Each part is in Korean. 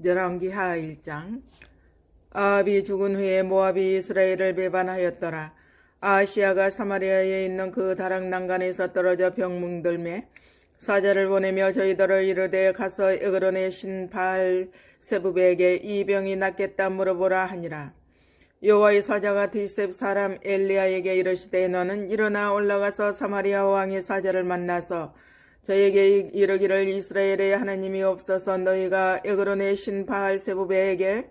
열왕기하 1장. 아합이 죽은 후에 모압이 이스라엘을 배반하였더라. 아하시야가 사마리아에 있는 그 다락 난간에서 떨어져 병문들매 사자를 보내며 저희들을 이르되 가서 에그론의 신 바알 세부베에게 이 병이 낫겠다 물어보라 하니라. 여호와의 사자가 디셉 사람 엘리야에게 이르시되 너는 일어나 올라가서 사마리아 왕의 사자를 만나서 저에게 이르기를 이스라엘의 하나님이 없어서 너희가 에그론의 신 바알 세부베에게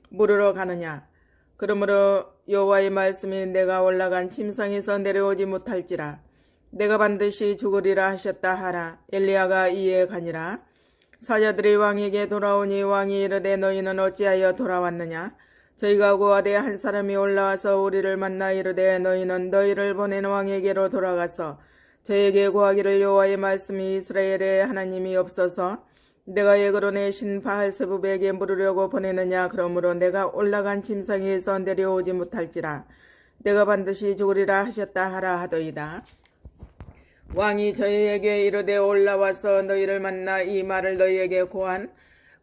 물으러 가느냐. 그러므로 여호와의 말씀이 내가 올라간 침상에서 내려오지 못할지라 내가 반드시 죽으리라 하셨다 하라. 엘리야가 이에 가니라. 사자들이 왕에게 돌아오니 왕이 이르되 너희는 어찌하여 돌아왔느냐. 저희가 고하되 한 사람이 올라와서 우리를 만나 이르되 너희는 너희를 보낸 왕에게로 돌아가서 저에게 고하기를 여호와의 말씀이 이스라엘의 하나님이 없어서 내가 에그론의 신 바알세부베에게 물으려고 보내느냐. 그러므로 내가 올라간 침상에서 내려오지 못할지라 내가 반드시 죽으리라 하셨다 하라 하더이다. 왕이 저희에게 이르되 올라와서 너희를 만나 이 말을 너희에게 고한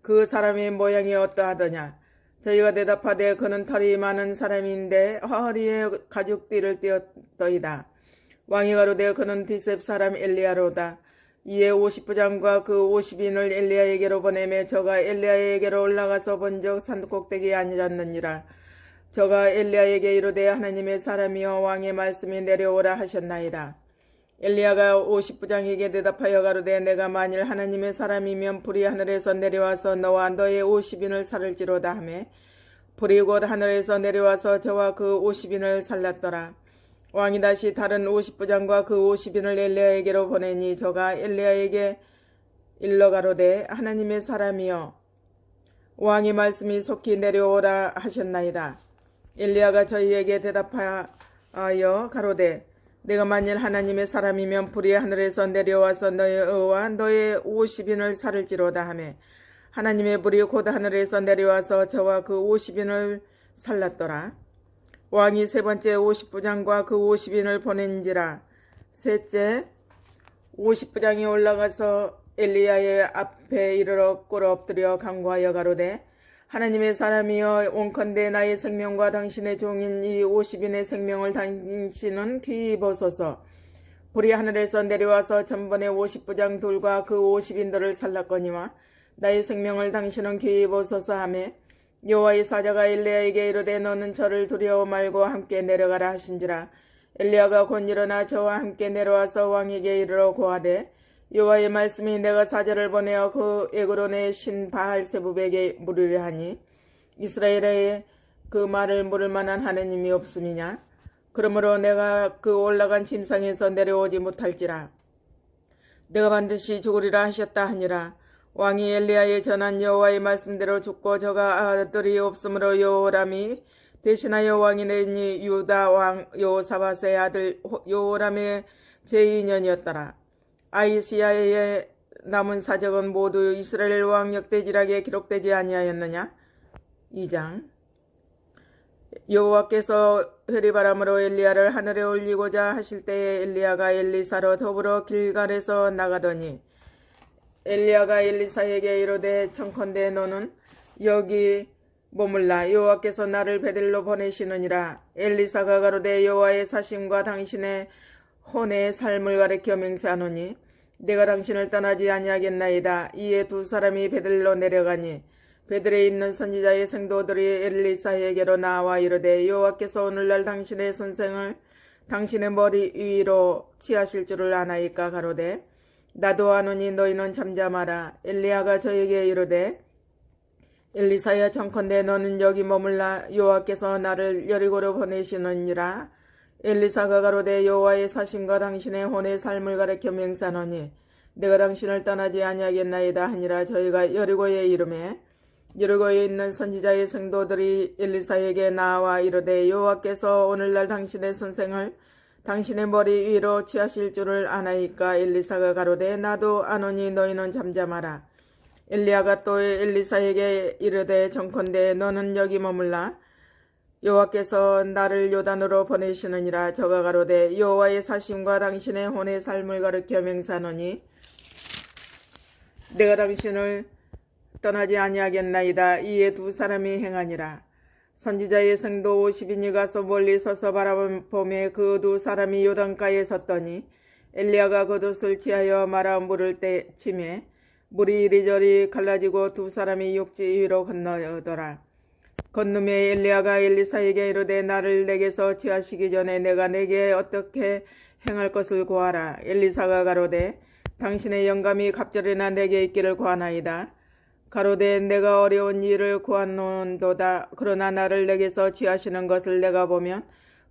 그 사람의 모양이 어떠하더냐. 저희가 대답하되 그는 털이 많은 사람인데 허리에 가죽띠를 띠었더이다. 왕이 가로되 그는 디셉 사람 엘리야로다. 이에 50부장과 그 50인을 엘리야에게로 보내매 저가 엘리야에게로 올라가서 본적 산꼭대기에 앉았느니라. 저가 엘리야에게 이르되 하나님의 사람이여 왕의 말씀이 내려오라 하셨나이다. 엘리야가 50부장에게 대답하여 가로되 내가 만일 하나님의 사람이면 불이 하늘에서 내려와서 너와 너의 50인을 살을지로다 하매 불이 곧 하늘에서 내려와서 저와 그 50인을 살랐더라. 왕이 다시 다른 50부장과 그 50인을 엘리야에게로 보내니 저가 엘리야에게 일러 가로되 하나님의 사람이여 왕의 말씀이 속히 내려오라 하셨나이다. 엘리야가 저희에게 대답하여 가로되 내가 만일 하나님의 사람이면 불이 하늘에서 내려와서 너희와 너의 50인을 살을지로다 하매 하나님의 불이 곧 하늘에서 내려와서 저와 그 50인을 살랐더라. 왕이 세 번째 50부장과 그 50인을 보낸지라. 셋째 50부장이 올라가서 엘리야의 앞에 이르러 꿇어 엎드려 간구하여 가로되 하나님의 사람이여 온컨대 나의 생명과 당신의 종인 이 50인의 생명을 당신은 귀히 보소서. 불이 하늘에서 내려와서 전번에 50부장 둘과 그 50인들을 살랐거니와 나의 생명을 당신은 귀히 보소서 하매 여호와의 사자가 엘리야에게 이르되 너는 저를 두려워 말고 함께 내려가라 하신지라. 엘리야가 곧 일어나 저와 함께 내려와서 왕에게 이르러 고하되 여호와의 말씀이 내가 사자를 보내어 그 에그론의 신 바알세부베에게 물으려 하니 이스라엘의 그 말을 물을 만한 하나님이 없음이냐. 그러므로 내가 그 올라간 침상에서 내려오지 못할지라 내가 반드시 죽으리라 하셨다 하니라. 왕이 엘리야에 전한 여호와의 말씀대로 죽고 저가 아들이 없으므로 여호람이 대신하여 왕이 내니 유다 왕 여호사밧의 아들 여호람의 제2년이었더라. 아이시야의 남은 사적은 모두 이스라엘 왕 역대지락에 기록되지 아니하였느냐. 2장. 여호와께서 회리바람으로 엘리야를 하늘에 올리고자 하실 때에 엘리야가 엘리사로 더불어 길갈에서 나가더니 엘리야가 엘리사에게 이르되 청컨대 너는 여기 머물라. 여호와께서 나를 베들로 보내시느니라. 엘리사가 가로되 여호와의 사심과 당신의 혼의 삶을 가리켜 맹세하노니 내가 당신을 떠나지 아니하겠나이다. 이에 두 사람이 베들로 내려가니 베들에 있는 선지자의 생도들이 엘리사에게로 나와 이르되 여호와께서 오늘날 당신의 선생을 당신의 머리 위로 취하실 줄을 아나이까. 가로되 나도 아노니 너희는 잠잠하라. 엘리야가 저에게 이르되 엘리사야 청컨대 너는 여기 머물라. 여호와께서 나를 여리고로 보내시느니라. 엘리사가 가로되 여호와의 사심과 당신의 혼의 삶을 가리켜 맹세하노니 내가 당신을 떠나지 아니하겠나이다 하니라. 저희가 여리고에 이르매 여리고에 있는 선지자의 생도들이 엘리사에게 나와 이르되 여호와께서 오늘날 당신의 선생을 당신의 머리 위로 취하실 줄을 아나이까. 엘리사가 가로되 나도 아노니 너희는 잠잠하라. 엘리야가 또 엘리사에게 이르되 청컨대 너는 여기 머물라. 여호와께서 나를 요단으로 보내시느니라. 저가 가로되 여호와의 사심과 당신의 혼의 삶을 가르쳐 맹세하노니 내가 당신을 떠나지 아니하겠나이다. 이에 두 사람이 행하니라. 선지자의 생도 50인이 가서 멀리 서서 바라보매 그 두 사람이 요단가에 섰더니 엘리야가 겉옷을 취하여 말아 물을 때 침에 물이 이리저리 갈라지고 두 사람이 육지 위로 건너더라. 건너매 엘리야가 엘리사에게 이르되 나를 내게서 취하시기 전에 내가 내게 어떻게 행할 것을 고하라. 엘리사가 가로되 당신의 영감이 갑절이나 내게 있기를 구하나이다. 가로되 내가 어려운 일을 구하노도다. 그러나 나를 내게서 취하시는 것을 내가 보면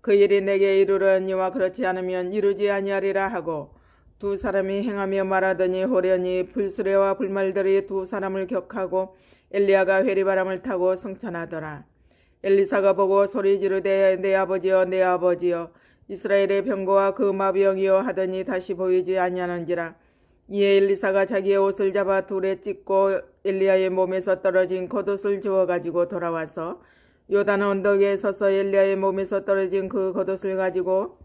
그 일이 내게 이루려니와 그렇지 않으면 이루지 아니하리라 하고 두 사람이 행하며 말하더니 호련히 불수레와 불말들이 두 사람을 격하고 엘리야가 회리바람을 타고 승천하더라. 엘리사가 보고 소리 지르되 내 아버지여 내 아버지여 이스라엘의 병거와 그 마병이여 하더니 다시 보이지 아니하는지라. 이에 엘리사가 자기의 옷을 잡아 둘에 찢고 엘리야의 몸에서 떨어진 겉옷을 주워가지고 돌아와서 요단 언덕에 서서 엘리야의 몸에서 떨어진 그 겉옷을 가지고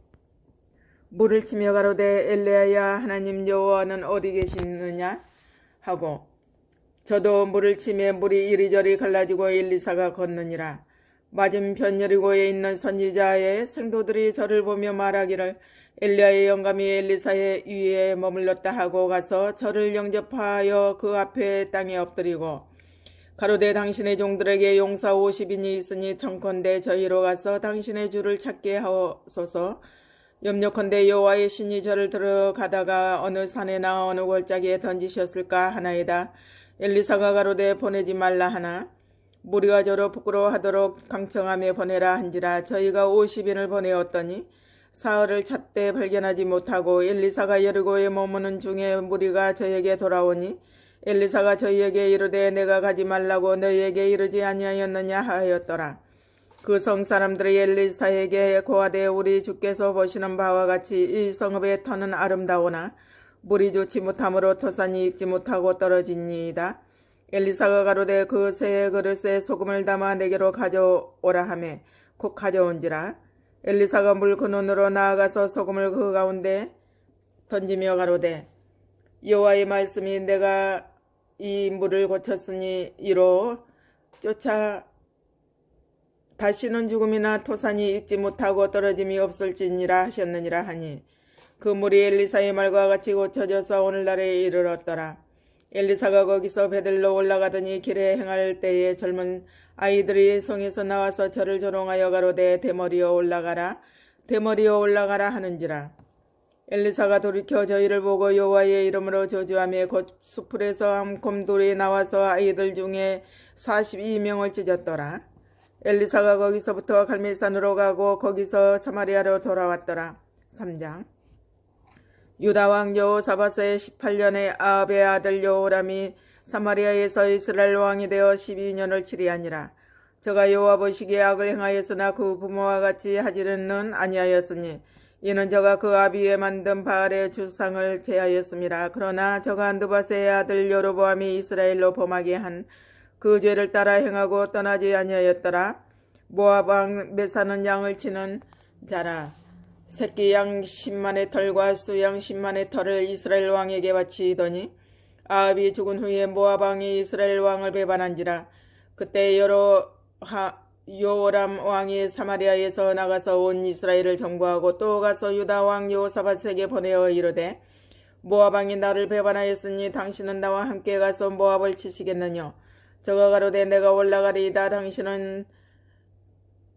물을 치며 가로되 엘리야야 하나님 여호와는 어디 계시느냐 하고 저도 물을 치며 물이 이리저리 갈라지고 엘리사가 걷느니라. 맞은편 여리고에 있는 선지자의 생도들이 저를 보며 말하기를 엘리야의 영감이 엘리사의 위에 머물렀다 하고 가서 저를 영접하여 그 앞에 땅에 엎드리고 가로되 당신의 종들에게 용사 50인이 있으니 청컨대 저희로 가서 당신의 주를 찾게 하소서. 염려컨대 여호와의 신이 저를 들어가다가 어느 산에나 어느 골짜기에 던지셨을까 하나이다. 엘리사가 가로되 보내지 말라 하나 무리가 저로 부끄러워하도록 강청하며 보내라 한지라. 저희가 50인을 보내었더니 사흘을 찾되 발견하지 못하고 엘리사가 여리고에 머무는 중에 무리가 저에게 돌아오니 엘리사가 저희에게 이르되 내가 가지 말라고 너희에게 이르지 아니하였느냐 하였더라. 그 성 사람들이 엘리사에게 고하되 우리 주께서 보시는 바와 같이 이 성읍의 터는 아름다우나 물이 좋지 못하므로 토산이 익지 못하고 떨어지니이다. 엘리사가 가로되 그 새 그릇에 소금을 담아 내게로 가져오라 하매 곧 가져온지라. 엘리사가 물 근원으로 나아가서 소금을 그 가운데 던지며 가로되 여호와의 말씀이 내가 이 물을 고쳤으니 이로 쫓아 다시는 죽음이나 토산이 익지 못하고 떨어짐이 없을지니라 하셨느니라 하니 그 물이 엘리사의 말과 같이 고쳐져서 오늘날에 이르렀더라. 엘리사가 거기서 베들로 올라가더니 길에 행할 때에 젊은 아이들이 성에서 나와서 저를 조롱하여 가로되 대머리여 올라가라 대머리여 올라가라 하는지라. 엘리사가 돌이켜 저희를 보고 여호와의 이름으로 저주하며 곧 수풀에서 암곰돌이 나와서 아이들 중에 42명을 찢었더라. 엘리사가 거기서부터 갈멜산으로 가고 거기서 사마리아로 돌아왔더라. 3장. 유다왕 여호사밧의 18년에 아합의 아들 여호람이 사마리아에서 이스라엘 왕이 되어 12년을 치리하니라. 저가 여호와 보시기에 악을 행하였으나 그 부모와 같이 하지는 아니하였으니 이는 저가 그 아비에 만든 바알의 주상을 제하였음이라. 그러나 저가 느밧의 아들 여로보암이 이스라엘로 범하게 한 그 죄를 따라 행하고 떠나지 아니하였더라. 모압 왕 메사는 양을 치는 자라. 새끼 양 10만의 털과 수양 10만의 털을 이스라엘 왕에게 바치더니 아합이 죽은 후에 모압 왕이 이스라엘 왕을 배반한지라. 그때 여호람 왕이 사마리아에서 나가서 온 이스라엘을 정보하고 또 가서 유다 왕 여호사밧에게 보내어 이르되 모압 왕이 나를 배반하였으니 당신은 나와 함께 가서 모압을 치시겠느냐. 저가 가로되 내가 올라가리이다.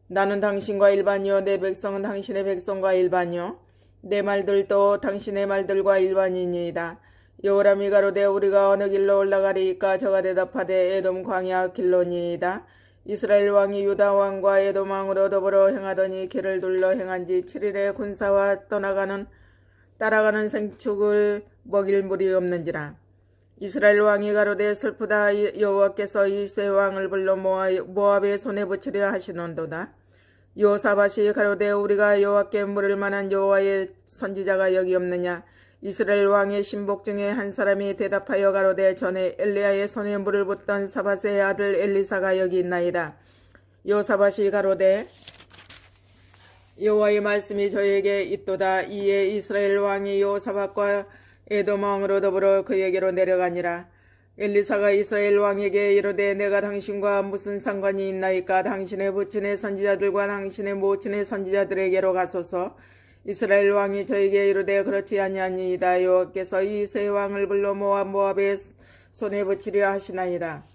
나는 당신과 일반이요 내 백성은 당신의 백성과 일반이요 내 말들도 당신의 말들과 일반이니이다. 여호람이 가로되 우리가 어느 길로 올라가리이까. 저가 대답하되 에돔 광야 길로니이다. 이스라엘 왕이 유다 왕과 에돔 왕으로 더불어 행하더니 길을 둘러 행한지 7일에 군사와 따라가는 생축을 먹일 물이 없는지라. 이스라엘 왕이 가로되 슬프다. 여호와께서 이 세 왕을 불러 모압의 손에 붙이려 하시는도다. 여호사밧이 가로되 우리가 여호와께 물을 만한 여호와의 선지자가 여기 없느냐. 이스라엘 왕의 신복 중에 한 사람이 대답하여 가로되 전에 엘리야의 손에 물을 붓던 사밧의 아들 엘리사가 여기 있나이다. 여호사밧이 가로되 여호와의 말씀이 저에게 있도다. 이에 이스라엘 왕이 여호사밧과 에돔 왕으로 더불어 그에게로 내려가니라. 엘리사가 이스라엘 왕에게 이르되 내가 당신과 무슨 상관이 있나이까? 당신의 부친의 선지자들과 당신의 모친의 선지자들에게로 가소서. 이스라엘 왕이 저에게 이르되 그렇지 아니하니이다. 여호와께서 이 세 왕을 불러 모압의 손에 붙이려 하시나이다.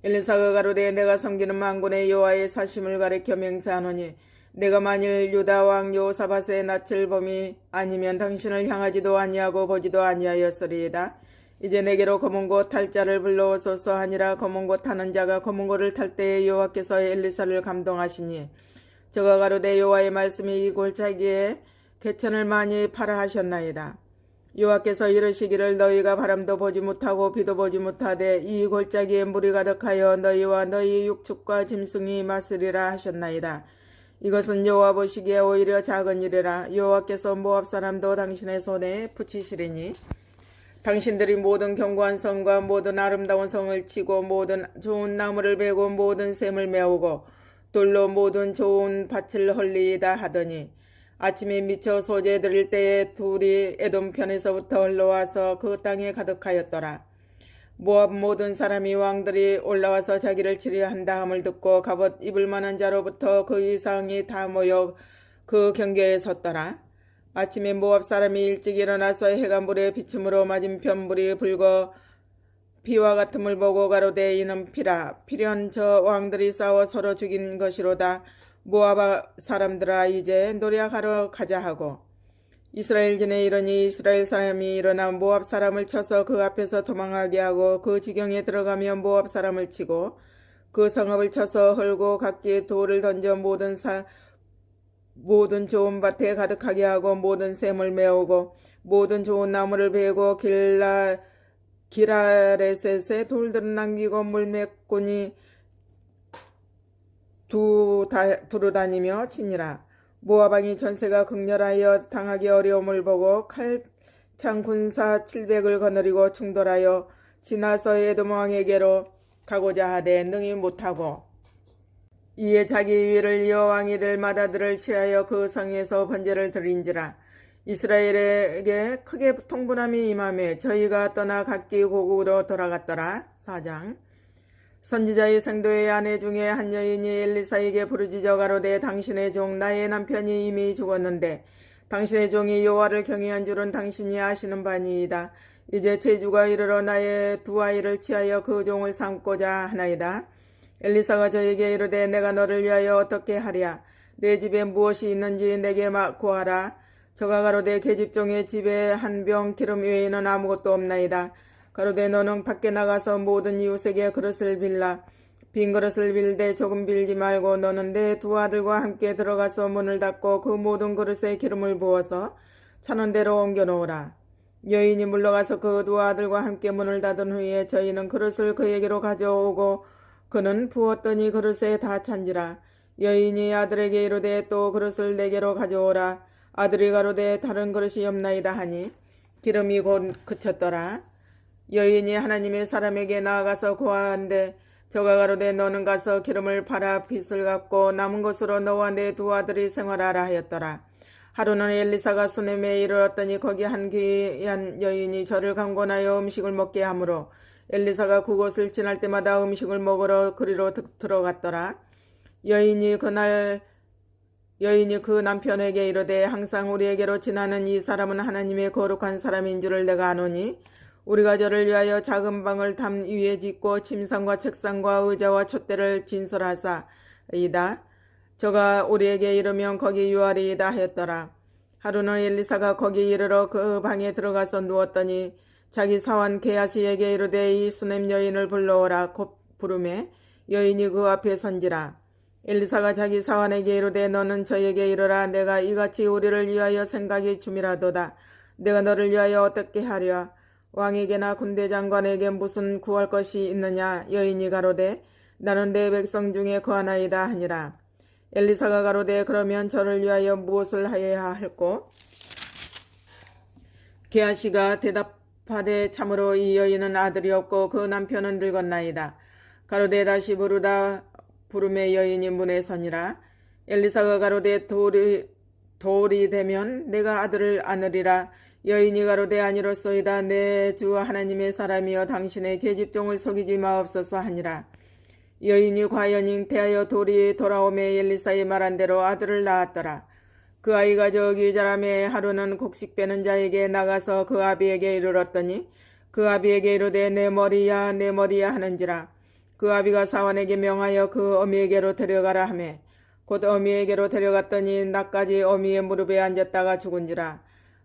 엘리사가 가로되 내가 섬기는 만군의 여호와의 사심을 가리켜 맹세하노니 내가 만일 유다 왕 여호사밧의 낯을 범이 아니면 당신을 향하지도 아니하고 보지도 아니하였으리이다. 이제 내게로 검은 고 탈 자를 불러오소서 하니라. 검은 고 타는 자가 검은 고를 탈 때에 여호와께서 엘리사를 감동하시니 저가 가로되 여호와의 말씀이 이 골짜기에 개천을 많이 파라 하셨나이다. 여호와께서 이르시기를 너희가 바람도 보지 못하고 비도 보지 못하되 이 골짜기에 물이 가득하여 너희와 너희 육축과 짐승이 마으리라 하셨나이다. 이것은 여호와 보시기에 오히려 작은 일이라. 여호와께서 모압 사람도 당신의 손에 붙이시리니 당신들이 모든 견고한 성과 모든 아름다운 성을 치고 모든 좋은 나무를 베고 모든 샘을 메우고 돌로 모든 좋은 밭을 헐리이다 하더니 아침에 미쳐 소재 들일 때에 둘이 에돔 편에서부터 흘러와서 그 땅에 가득하였더라. 모압 모든 사람이 왕들이 올라와서 자기를 치려 한다 함을 듣고 갑옷 입을 만한 자로부터 그 이상이 다 모여 그 경계에 섰더라. 아침에 모압 사람이 일찍 일어나서 해가 물에 비춤으로 맞은편 불이 불고 피와 같음을 보고 가로되 이는 피라. 피련 저 왕들이 싸워 서로 죽인 것이로다. 모압 사람들아 이제 노력하러 가자 하고 이스라엘 진에 이르니 이스라엘 사람이 일어나 모압 사람을 쳐서 그 앞에서 도망하게 하고 그 지경에 들어가며 모압 사람을 치고 그 성읍을 쳐서 헐고 각기의 돌을 던져 모든 좋은 밭에 가득하게 하고 모든 샘을 메우고 모든 좋은 나무를 베고 기라레셋에 돌들을 남기고 물매꾼이 두루 다니며 치니라. 모압 왕이 전세가 극렬하여 당하기 어려움을 보고 칼창 군사 700을 거느리고 충돌하여 지나서 에돔 왕에게로 가고자 하되 능히 못하고 이에 자기 위를 이어 왕이 될 마다들을 취하여 그 성에서 번제를 드린지라. 이스라엘에게 크게 통분함이 임하매 저희가 떠나 각기 고국으로 돌아갔더라. 4장. 선지자의 생도의 아내 중에 한 여인이 엘리사에게 부르짖어 가로되 당신의 종 나의 남편이 이미 죽었는데 당신의 종이 여호와를 경외한 줄은 당신이 아시는 바니이다. 이제 제주가 이르러 나의 두 아이를 취하여 그 종을 삼고자 하나이다. 엘리사가 저에게 이르되 내가 너를 위하여 어떻게 하랴? 내 집에 무엇이 있는지 내게 고하라. 저가 가로되 계집종의 집에 한 병 기름 외에는 아무것도 없나이다. 가로되 너는 밖에 나가서 모든 이웃에게 그릇을 빌라. 빈 그릇을 빌되 조금 빌지 말고 너는 내 두 아들과 함께 들어가서 문을 닫고 그 모든 그릇에 기름을 부어서 차는 대로 옮겨 놓으라. 여인이 물러가서 그 두 아들과 함께 문을 닫은 후에 저희는 그릇을 그에게로 가져오고 그는 부었더니 그릇에 다 찬지라. 여인이 아들에게 이르되 또 그릇을 내게로 가져오라. 아들이 가로되 다른 그릇이 없나이다 하니 기름이 곧 그쳤더라. 여인이 하나님의 사람에게 나아가서 고하한데 저가 가로되 너는 가서 기름을 팔아 빚을 갚고 남은 것으로 너와 내 두 아들이 생활하라 하였더라. 하루는 엘리사가 수넴에 이르렀더니 거기 한 귀한 여인이 저를 강권하여 음식을 먹게 하므로 엘리사가 그곳을 지날 때마다 음식을 먹으러 그리로 들어갔더라. 여인이 그 남편에게 이르되 항상 우리에게로 지나는 이 사람은 하나님의 거룩한 사람인 줄을 내가 아노니 우리가 저를 위하여 작은 방을 담 위에 짓고 침상과 책상과 의자와 촛대를 진설하사이다. 저가 우리에게 이르면 거기 유하리이다 하였더라. 하루는 엘리사가 거기 이르러 그 방에 들어가서 누웠더니 자기 사환 게하시에게 이르되 이 수넴 여인을 불러오라 곧 부르매 여인이 그 앞에 선지라. 엘리사가 자기 사환에게 이르되 너는 저에게 이르라. 내가 이같이 우리를 위하여 생각이 줌이라도다. 내가 너를 위하여 어떻게 하랴? 왕에게나 군대 장관에게 무슨 구할 것이 있느냐? 여인이 가로되 나는 내 백성 중에 거하나이다 하니라. 엘리사가 가로되 그러면 저를 위하여 무엇을 하여야 할꼬? 게하시가 대답하되 참으로 이 여인은 아들이 없고 그 남편은 늙었나이다. 가로되 다시 부르매 여인이 문에 서니라. 엘리사가 가로되 돌이 되면 내가 아들을 안으리라. 여인이 가로되 아니로소이다. 내 주 하나님의 사람이여 당신의 계집종을 속이지 마옵소서 하니라. 여인이 과연 잉태하여 돌이 돌아오매 엘리사의 말한 대로 아들을 낳았더라. 그 아이가 저기 자라매 하루는 곡식 빼는 자에게 나가서 그 아비에게 이르렀더니 그 아비에게 이르되 내 머리야 내 머리야 하는지라. 그 아비가 사환에게 명하여 그 어미에게로 데려가라 하매 곧 어미에게로 데려갔더니 낮까지 어미의 무릎에 앉았다가 죽은지라.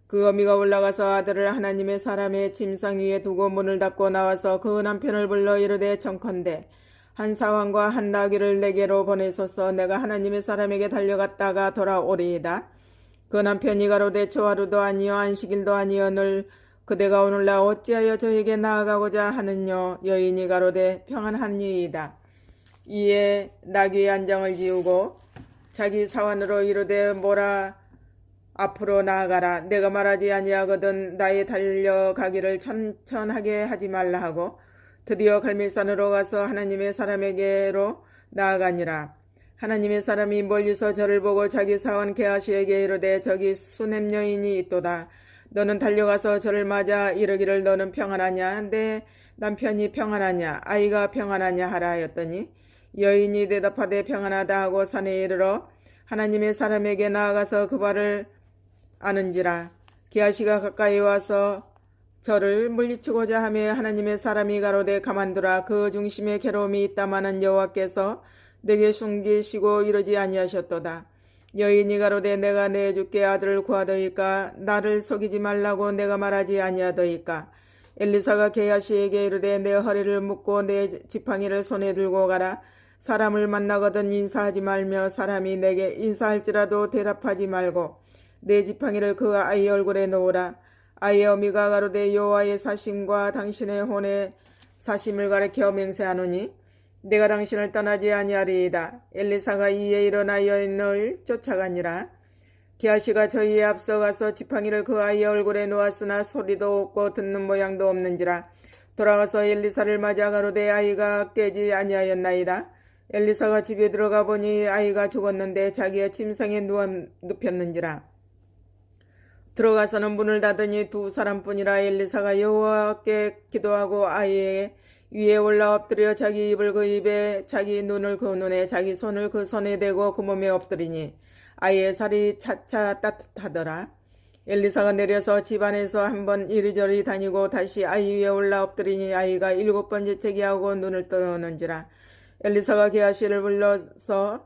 그 어미가 올라가서 아들을 하나님의 사람의 침상 위에 두고 문을 닫고 나와서 그 남편을 불러 이르되 청컨대 한 사환과 한 나귀를 내게로 보내소서. 내가 하나님의 사람에게 달려갔다가 돌아오리이다. 그 남편이 가로되 초하루도 아니요 안식일도 아니요 늘 그대가 오늘날 어찌하여 저에게 나아가고자 하느뇨. 여인이 가로되 평안하니이다. 이에 나귀의 안장을 지우고 자기 사환으로 이르되 모라 앞으로 나아가라. 내가 말하지 아니하거든 나의 달려가기를 천천하게 하지 말라 하고 드디어 갈멜산으로 가서 하나님의 사람에게로 나아가니라. 하나님의 사람이 멀리서 저를 보고 자기 사원 게하시에게 이르되 저기 수넴 여인이 있도다. 너는 달려가서 저를 맞아 이르기를 너는 평안하냐 내 남편이 평안하냐 아이가 평안하냐 하라 하였더니 여인이 대답하되 평안하다 하고 산에 이르러 하나님의 사람에게 나아가서 그 발을 아는지라. 게하시가 가까이 와서 저를 물리치고자 하며 하나님의 사람이 가로되 가만두라. 그 중심에 괴로움이 있다마는 여호와께서 내게 숨기시고 이르지 아니하셨도다. 여인이 가로되 내가 내 주께 아들을 구하더이까 나를 속이지 말라고 내가 말하지 아니하더이까. 엘리사가 게하시에게 이르되 내 허리를 묶고 내 지팡이를 손에 들고 가라. 사람을 만나거든 인사하지 말며 사람이 내게 인사할지라도 대답하지 말고 내 지팡이를 그 아이 얼굴에 놓으라. 아이의 어미가 가로되 여호와의 사심과 당신의 혼의 사심을 가리켜 맹세하노니 내가 당신을 떠나지 아니하리이다. 엘리사가 이에 일어나 여인을 쫓아가니라. 게하시가 저희에 앞서가서 지팡이를 그 아이의 얼굴에 놓았으나 소리도 없고 듣는 모양도 없는지라. 돌아가서 엘리사를 맞아 가로되 아이가 깨지 아니하였나이다. 엘리사가 집에 들어가 보니 아이가 죽었는데 자기의 침상에 눕혔는지라. 들어가서는 문을 닫으니 두 사람뿐이라. 엘리사가 여호와께 기도하고 아이의 위에 올라 엎드려 자기 입을 그 입에 자기 눈을 그 눈에 자기 손을 그 손에 대고 그 몸에 엎드리니 아이의 살이 차차 따뜻하더라. 엘리사가 내려서 집안에서 한번 이리저리 다니고 다시 아이 위에 올라 엎드리니 아이가 7번째 재기하고 눈을 뜨는지라. 엘리사가 게하시를 불러서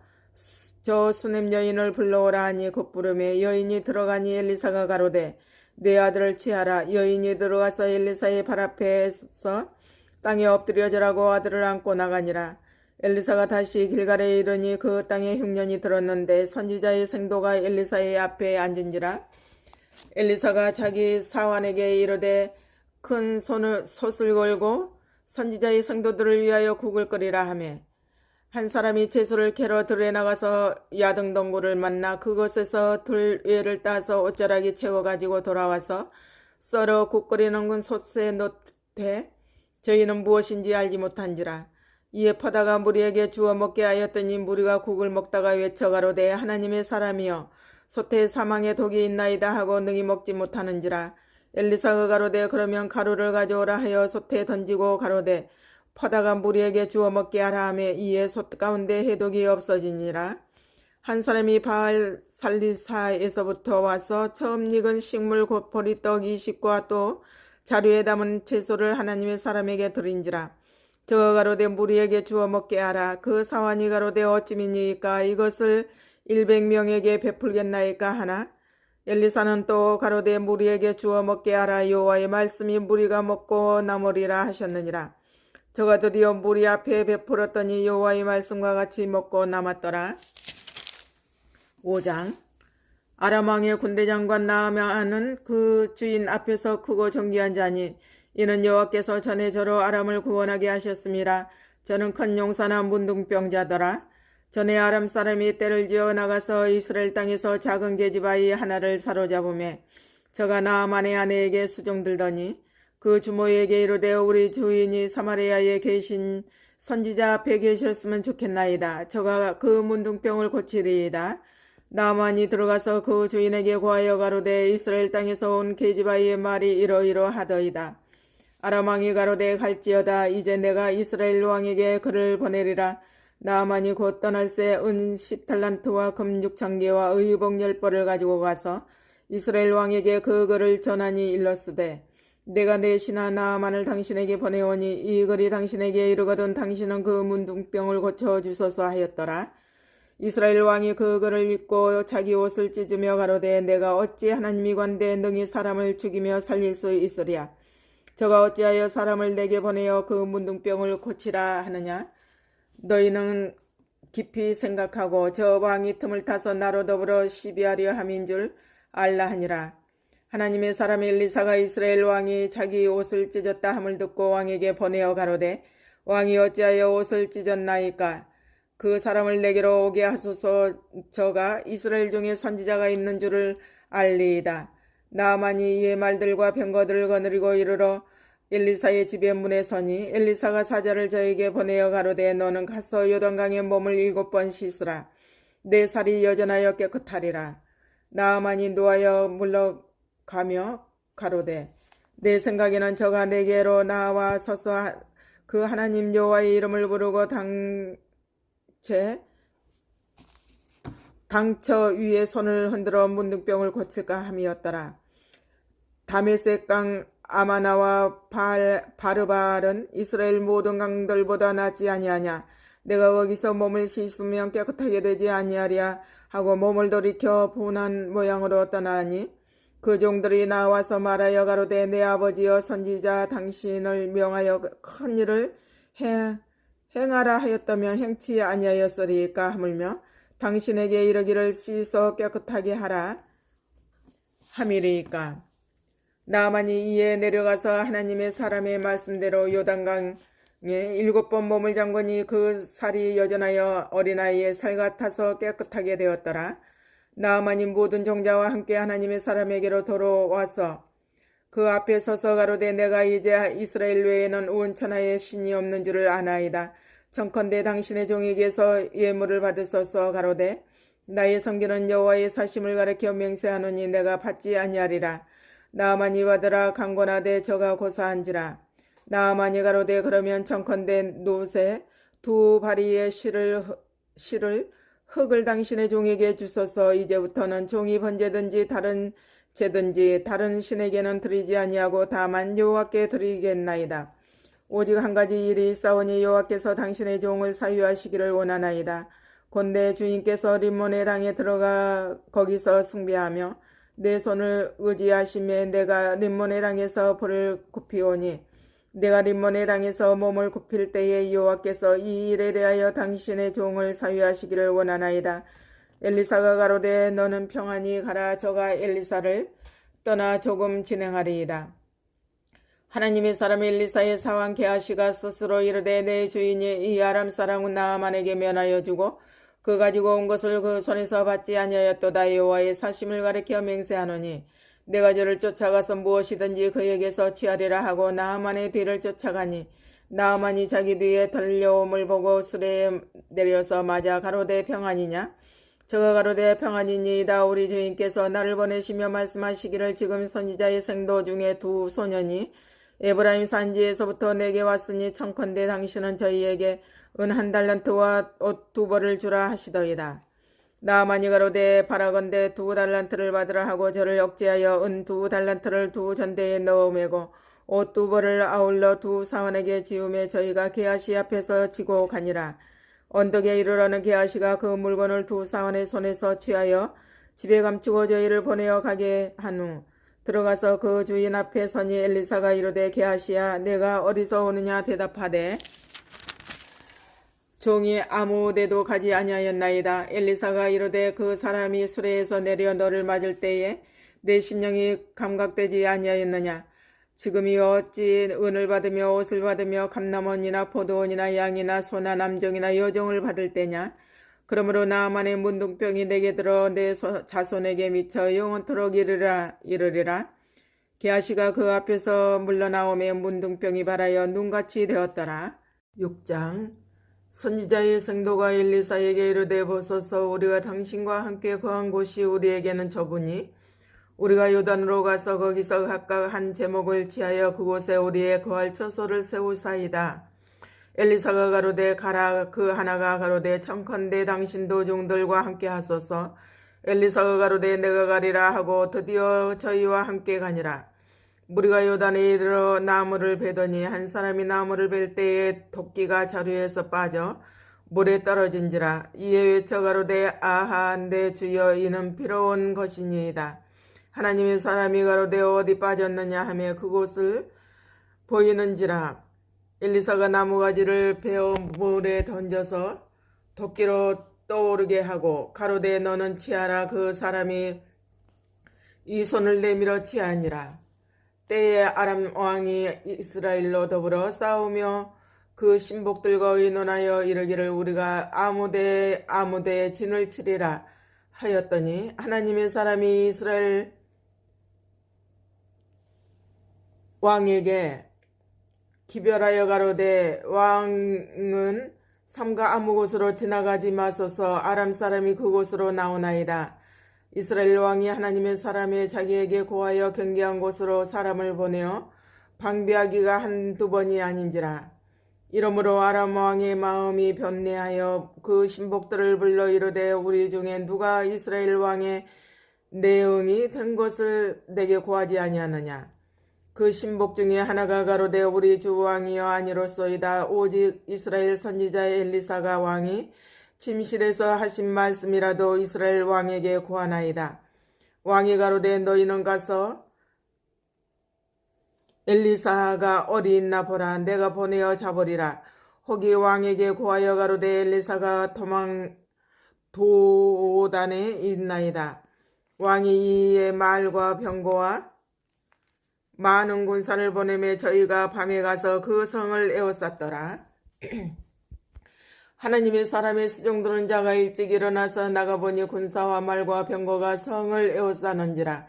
저 수넴 여인을 불러오라 하니 곧 부르매 여인이 들어가니 엘리사가 가로되 내 아들을 취하라. 여인이 들어가서 엘리사의 발 앞에서 땅에 엎드려 절하고 아들을 안고 나가니라. 엘리사가 다시 길갈에 이르니 그 땅에 흉년이 들었는데 선지자의 생도가 엘리사의 앞에 앉은지라. 엘리사가 자기 사환에게 이르되 큰 솥을 걸고 선지자의 생도들을 위하여 국을 끓이라 하매 한 사람이 채소를 캐러 들에 나가서 야등동굴을 만나 그곳에서 들 위를 따서 옷자락이 채워가지고 돌아와서 썰어 국 끓이는 건 솥에 놓되 저희는 무엇인지 알지 못한지라. 이에 퍼다가 무리에게 주어 먹게 하였더니 무리가 국을 먹다가 외쳐가로되 하나님의 사람이여 솥에 사망의 독이 있나이다 하고 능히 먹지 못하는지라. 엘리사가 가로되 그러면 가루를 가져오라 하여 솥에 던지고 가로되 퍼다가 무리에게 주어 먹게 하라 하며 이에 솥 가운데 해독이 없어지니라. 한 사람이 바알 살리사에서부터 와서 처음 익은 식물 곧 보리떡 20과 또 자루에 담은 채소를 하나님의 사람에게 드린지라. 저가 가로되 무리에게 주어 먹게 하라. 그 사환이 가로되 어찌미니이까 이것을 100명에게 베풀겠나이까 하나. 엘리사는 또 가로되 무리에게 주어 먹게 하라. 여호와의 말씀이 무리가 먹고 남으리라 하셨느니라. 저가 드디어 무리 앞에 베풀었더니 여호와의 말씀과 같이 먹고 남았더라. 5장. 아람 왕의 군대 장관 나아만은 그 주인 앞에서 크고 정기한 자니 이는 여호와께서 전에 저로 아람을 구원하게 하셨음이라. 저는 큰 용사나 문둥병자더라. 전에 아람 사람이 떼를 지어 나가서 이스라엘 땅에서 작은 계집아이 하나를 사로잡으매 저가 나아만의 아내에게 수종들더니 그 주모에게 이르되 우리 주인이 사마리아에 계신 선지자 앞에 계셨으면 좋겠나이다. 저가 그 문둥병을 고치리이다. 나만이 들어가서 그 주인에게 고하여 가로되 이스라엘 땅에서 온 게지바의 말이 이러이러하더이다. 아람 왕이 가로되 갈지어다. 이제 내가 이스라엘 왕에게 그를 보내리라. 나만이 곧 떠날새 은 10달란트와 금 6,000개와 의복 10벌을 가지고 가서 이스라엘 왕에게 그 글을 전하니 일렀으되 내가 내 신하 나만을 당신에게 보내오니 이 글이 당신에게 이르거든 당신은 그 문둥병을 고쳐주소서 하였더라. 이스라엘 왕이 그 글을 읽고 자기 옷을 찢으며 가로되 내가 어찌 하나님이 관대 능히 사람을 죽이며 살릴 수 있으랴. 저가 어찌하여 사람을 내게 보내어 그 문둥병을 고치라 하느냐. 너희는 깊이 생각하고 저 왕이 틈을 타서 나로 더불어 시비하려 함인 줄 알라 하니라. 하나님의 사람 엘리사가 이스라엘 왕이 자기 옷을 찢었다 함을 듣고 왕에게 보내어 가로되 왕이 어찌하여 옷을 찢었나이까. 그 사람을 내게로 오게 하소서. 저가 이스라엘 중에 선지자가 있는 줄을 알리이다. 나아만이 이의 말들과 병거들을 거느리고 이르러 엘리사의 집의 문에 서니 엘리사가 사자를 저에게 보내어 가로되 너는 가서 요단강에 몸을 7번 씻으라. 내 살이 여전하여 깨끗하리라. 나아만이 노하여 물러가며 가로되 내 생각에는 저가 내게로 나와 서서 그 하나님 여호와의 이름을 부르고 당처 위에 손을 흔들어 문둥병을 고칠까 함이었더라. 다메섹 강 아마나와 바르발은 이스라엘 모든 강들보다 낫지 아니하냐. 내가 거기서 몸을 씻으면 깨끗하게 되지 아니하랴 하고 몸을 돌이켜 분한 모양으로 떠나니 그 종들이 나와서 말하여 가로되 내 아버지여 선지자 당신을 명하여 큰 일을 행하라 하였다면 행치 아니하였으리까 하물며 당신에게 이르기를 씻어 깨끗하게 하라 함이리이까. 나아만이 이에 내려가서 하나님의 사람의 말씀대로 요단강에 7번 몸을 잠그니 그 살이 여전하여 어린아이의 살 같아서 깨끗하게 되었더라. 나아만이 모든 종자와 함께 하나님의 사람에게로 돌아와서 그 앞에 서서 가로되 내가 이제 이스라엘 외에는 온 천하에 신이 없는 줄을 아나이다. 청컨대 당신의 종에게서 예물을 받으소서. 가로되 나의 섬기는 여호와의 사심을 가리켜 맹세하노니 내가 받지 아니하리라. 나아만이 받으라 강권하되 저가 고사한지라. 나아만이 가로되 그러면 청컨대 노새 2바리의 실을 흙을 당신의 종에게 주소서. 이제부터는 종이 번제든지 다른 제든지 다른 신에게는 드리지 아니하고 다만 여호와께 드리겠나이다. 오직 한 가지 일이 있사오니 여호와께서 당신의 종을 사유하시기를 원하나이다. 곧 내 주인께서 림몬의 땅에 들어가 거기서 숭배하며 내 손을 의지하심에 내가 림몬의 땅에서 볼을 굽히오니 내가 림몬의 땅에서 몸을 굽힐 때에 여호와께서 이 일에 대하여 당신의 종을 사유하시기를 원하나이다. 엘리사가 가로되 너는 평안히 가라. 저가 엘리사를 떠나 조금 진행하리이다. 하나님의 사람 엘리사의 사환 게하시가 스스로 이르되 내 주인이 이 아람 사람 나아만에게 면하여 주고 그 가지고 온 것을 그 손에서 받지 아니하였도다. 여호와의 사심을 가리켜 맹세하노니 내가 저를 쫓아가서 무엇이든지 그에게서 취하리라 하고 나아만의 뒤를 쫓아가니 나아만이 자기 뒤에 달려옴을 보고 수레에 내려서 맞아 가로되 평안이냐. 저가 가로되 평안이니이다. 우리 주인께서 나를 보내시며 말씀하시기를 지금 선지자의 생도 중에 2 소년이 에브라임 산지에서부터 내게 왔으니 청컨대 당신은 저희에게 은 1달란트와 옷 2벌을 주라 하시더이다. 나아만이 가로되 바라건대 2달란트를 받으라 하고 저를 억제하여 은 2달란트를 2 전대에 넣어 매고 옷 2벌을 아울러 2 사원에게 지우매 저희가 게하시 앞에서 지고 가니라. 언덕에 이르러는 게하시가 그 물건을 2 사원의 손에서 취하여 집에 감추고 저희를 보내어 가게 한 후 들어가서 그 주인 앞에 서니 엘리사가 이르되 게하시야 내가 어디서 오느냐 대답하되 종이 아무 데도 가지 아니하였나이다. 엘리사가 이르되 그 사람이 수레에서 내려 너를 맞을 때에 내 심령이 감각되지 아니하였느냐. 지금이 어찌 은을 받으며 옷을 받으며 감남원이나 포도원이나 양이나 소나 남종이나 여종을 받을 때냐. 그러므로 나아만의 문둥병이 내게 들어 내 자손에게 미쳐 영원토록 이르리라. 게하시가 그 앞에서 물러나오매 문둥병이 발하여 눈같이 되었더라. 6장 선지자의 생도가 엘리사에게 이르되 보소서 우리가 당신과 함께 거한 곳이 우리에게는 좁으니 우리가 요단으로 가서 거기서 각각 한 제목을 취하여 그곳에 우리의 거할 처소를 세우사이다. 엘리사가 가로되 가라. 그 하나가 가로되 청컨대 당신도 종들과 함께 하소서. 엘리사가 가로되 내가 가리라 하고 드디어 저희와 함께 가니라. 무리가 요단에 이르러 나무를 베더니 한 사람이 나무를 벨 때에 도끼가 자루에서 빠져 물에 떨어진지라. 이에 외쳐 가로되 아하 내 주여 이는 피로 온 것이니이다. 하나님의 사람이 가로되 어디 빠졌느냐 하며 그곳을 보이는지라. 엘리사가 나무가지를 베어 물에 던져서 도끼로 떠오르게 하고 가로되 너는 취하라. 그 사람이 이 손을 내밀어 취하니라. 때에 아람 왕이 이스라엘로 더불어 싸우며 그 신복들과 의논하여 이르기를 우리가 아무데에 진을 치리라 하였더니 하나님의 사람이 이스라엘 왕에게 기별하여 가로되 왕은 삼가 아무 곳으로 지나가지 마소서. 아람 사람이 그곳으로 나오나이다. 이스라엘 왕이 하나님의 사람의 자기에게 고하여 경계한 곳으로 사람을 보내어 방비하기가 한두 번이 아닌지라. 이러므로 아람 왕의 마음이 변뇌하여 그 신복들을 불러 이르되 우리 중에 누가 이스라엘 왕의 내응이 된 것을 내게 고하지 아니하느냐. 그 신복 중에 하나가 가로되 우리 주 왕이여 아니로소이다. 오직 이스라엘 선지자 엘리사가 왕이 침실에서 하신 말씀이라도 이스라엘 왕에게 고하나이다. 왕이 가로되 너희는 가서 엘리사가 어디 있나 보라. 내가 보내어 잡으리라. 혹이 왕에게 고하여 가로되 엘리사가 도단에 있나이다. 왕이 이에 말과 병거와 많은 군사를 보내매 저희가 밤에 가서 그 성을 에워쌌더라. 하나님의 사람의 수종드는 자가 일찍 일어나서 나가보니 군사와 말과 병거가 성을 에워싸는지라.